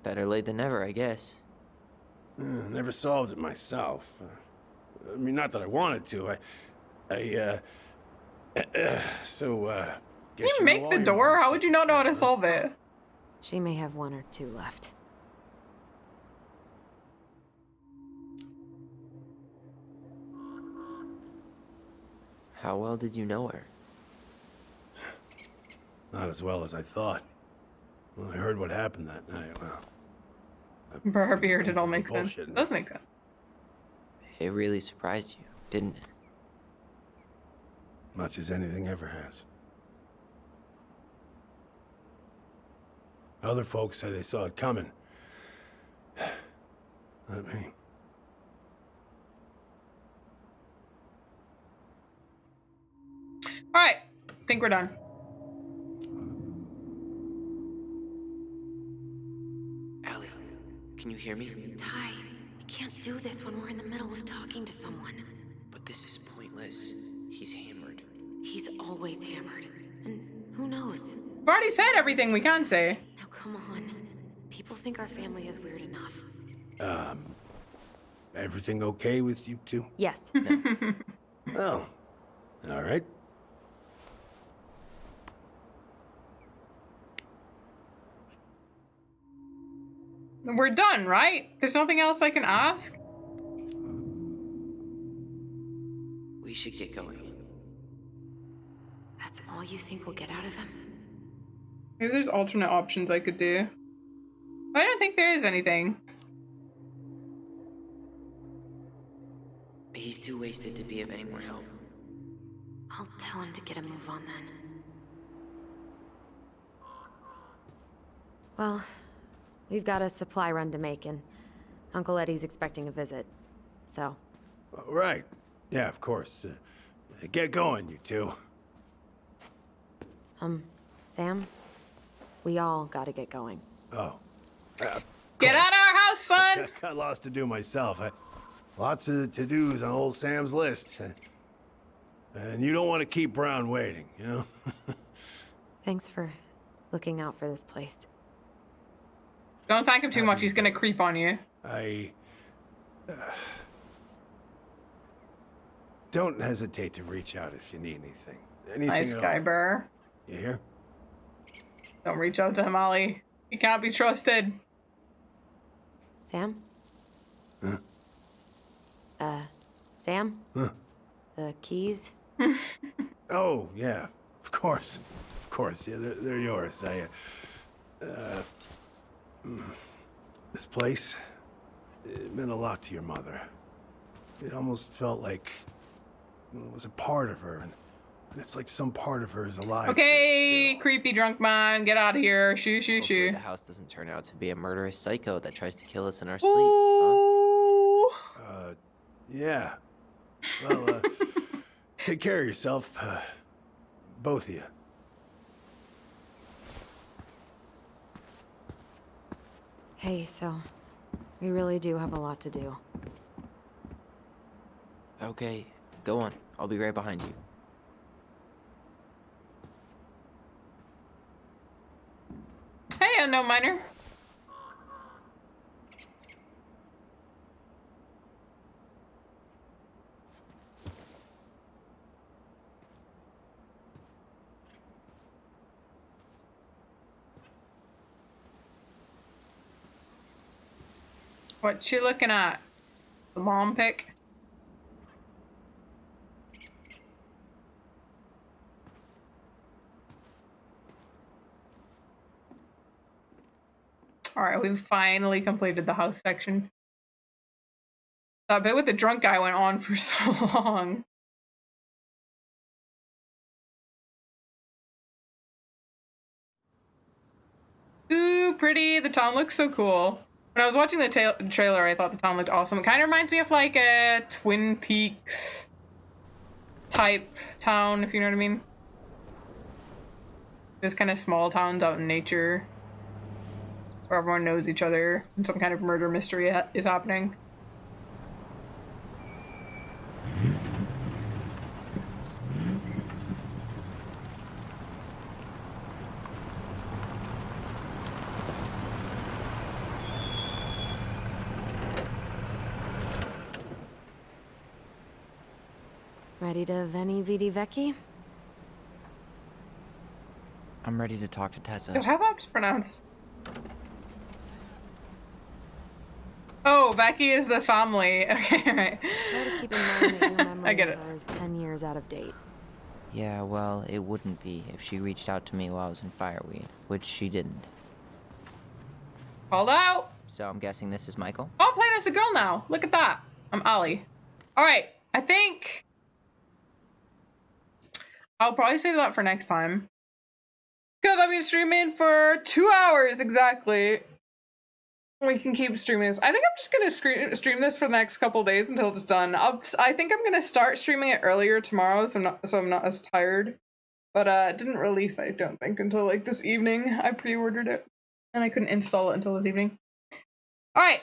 Better late than never, I guess. Never solved it myself. I mean, not that I wanted to. So, guess You know make all the your door? mother's How would you not know how to secrets now, huh? solve it? She may have one or two left. How well did you know her? Not as well as I thought. When I heard what happened that night, well... I For her figured beard, it people all were makes sense. bullshitting. Does make sense. It really surprised you, didn't it? Much as anything ever has. Other folks say they saw it coming. Not me. All right, think we're done. Allie, can you hear me? Ty, we can't do this when we're in the middle of talking to someone. But this is pointless. He's hammered. He's always hammered. And who knows? We've already said everything we can say. Now come on. People think our family is weird enough. Everything okay with you two? Yes. Oh. All right. We're done, right? There's nothing else I can ask? We should get going. That's all you think we'll get out of him? Maybe there's alternate options I could do. But I don't think there is anything. He's too wasted to be of any more help. I'll tell him to get a move on then. Well, we've got a supply run to make, and Uncle Eddie's expecting a visit. So, Right. Yeah, of course. Get going, you two. Sam, we all gotta get going. Oh. Get out of our house, son! Got lots to do myself. Lots of to-dos on old Sam's list. And you don't want to keep Brown waiting, you know? Thanks for looking out for this place. Don't thank him too much, he's gonna creep on you. Don't hesitate to reach out if you need anything. Anything Nice at guy, all. Burr. You hear? Don't reach out to him, Ollie. He can't be trusted. Sam? Huh? Sam? Huh? The keys? Oh, yeah. Of course. Of course. Yeah, they're yours. This place, it meant a lot to your mother. It almost felt like it was a part of her, and it's like some part of her is alive. Okay, still. creepy drunk man, get out of here. Shoo, shoo, Hopefully shoo. the house doesn't turn out to be a murderous psycho that tries to kill us in our sleep, huh? Ooh. Yeah. Well, take care of yourself, both of you. Hey, so we really do have a lot to do. Okay, go on. I'll be right behind you. Hey, unknown miner. What you looking at? The mom pic? Alright, we've finally completed the house section. That bit with the drunk guy went on for so long. Ooh, pretty. The town looks so cool. When I was watching the trailer, I thought the town looked awesome. It kind of reminds me of like a Twin Peaks type town, if you know what I mean. Just kind of small towns out in nature where everyone knows each other and some kind of murder mystery is happening. Ready to Veni Vidi Vecchi? I'm ready to talk to Tessa. Dude, how that's pronounced? Oh, Becky is the family. Okay, right. Try to keep in mind that your memory I get of it. her is 10 years out of date. Yeah, well, it wouldn't be if she reached out to me while I was in Fireweed, which she didn't. Called out. So I'm guessing this is Michael? Oh, I'm playing as the girl now. Look at that. I'm Ollie. All right, I think I'll probably save that for next time. Because I've been streaming for 2 hours exactly. We can keep streaming this. I think I'm just gonna stream this for the next couple days until it's done. I think I'm gonna start streaming it earlier tomorrow, so I'm not as tired. But it didn't release, I don't think, until like this evening. I pre-ordered it, and I couldn't install it until this evening. All right,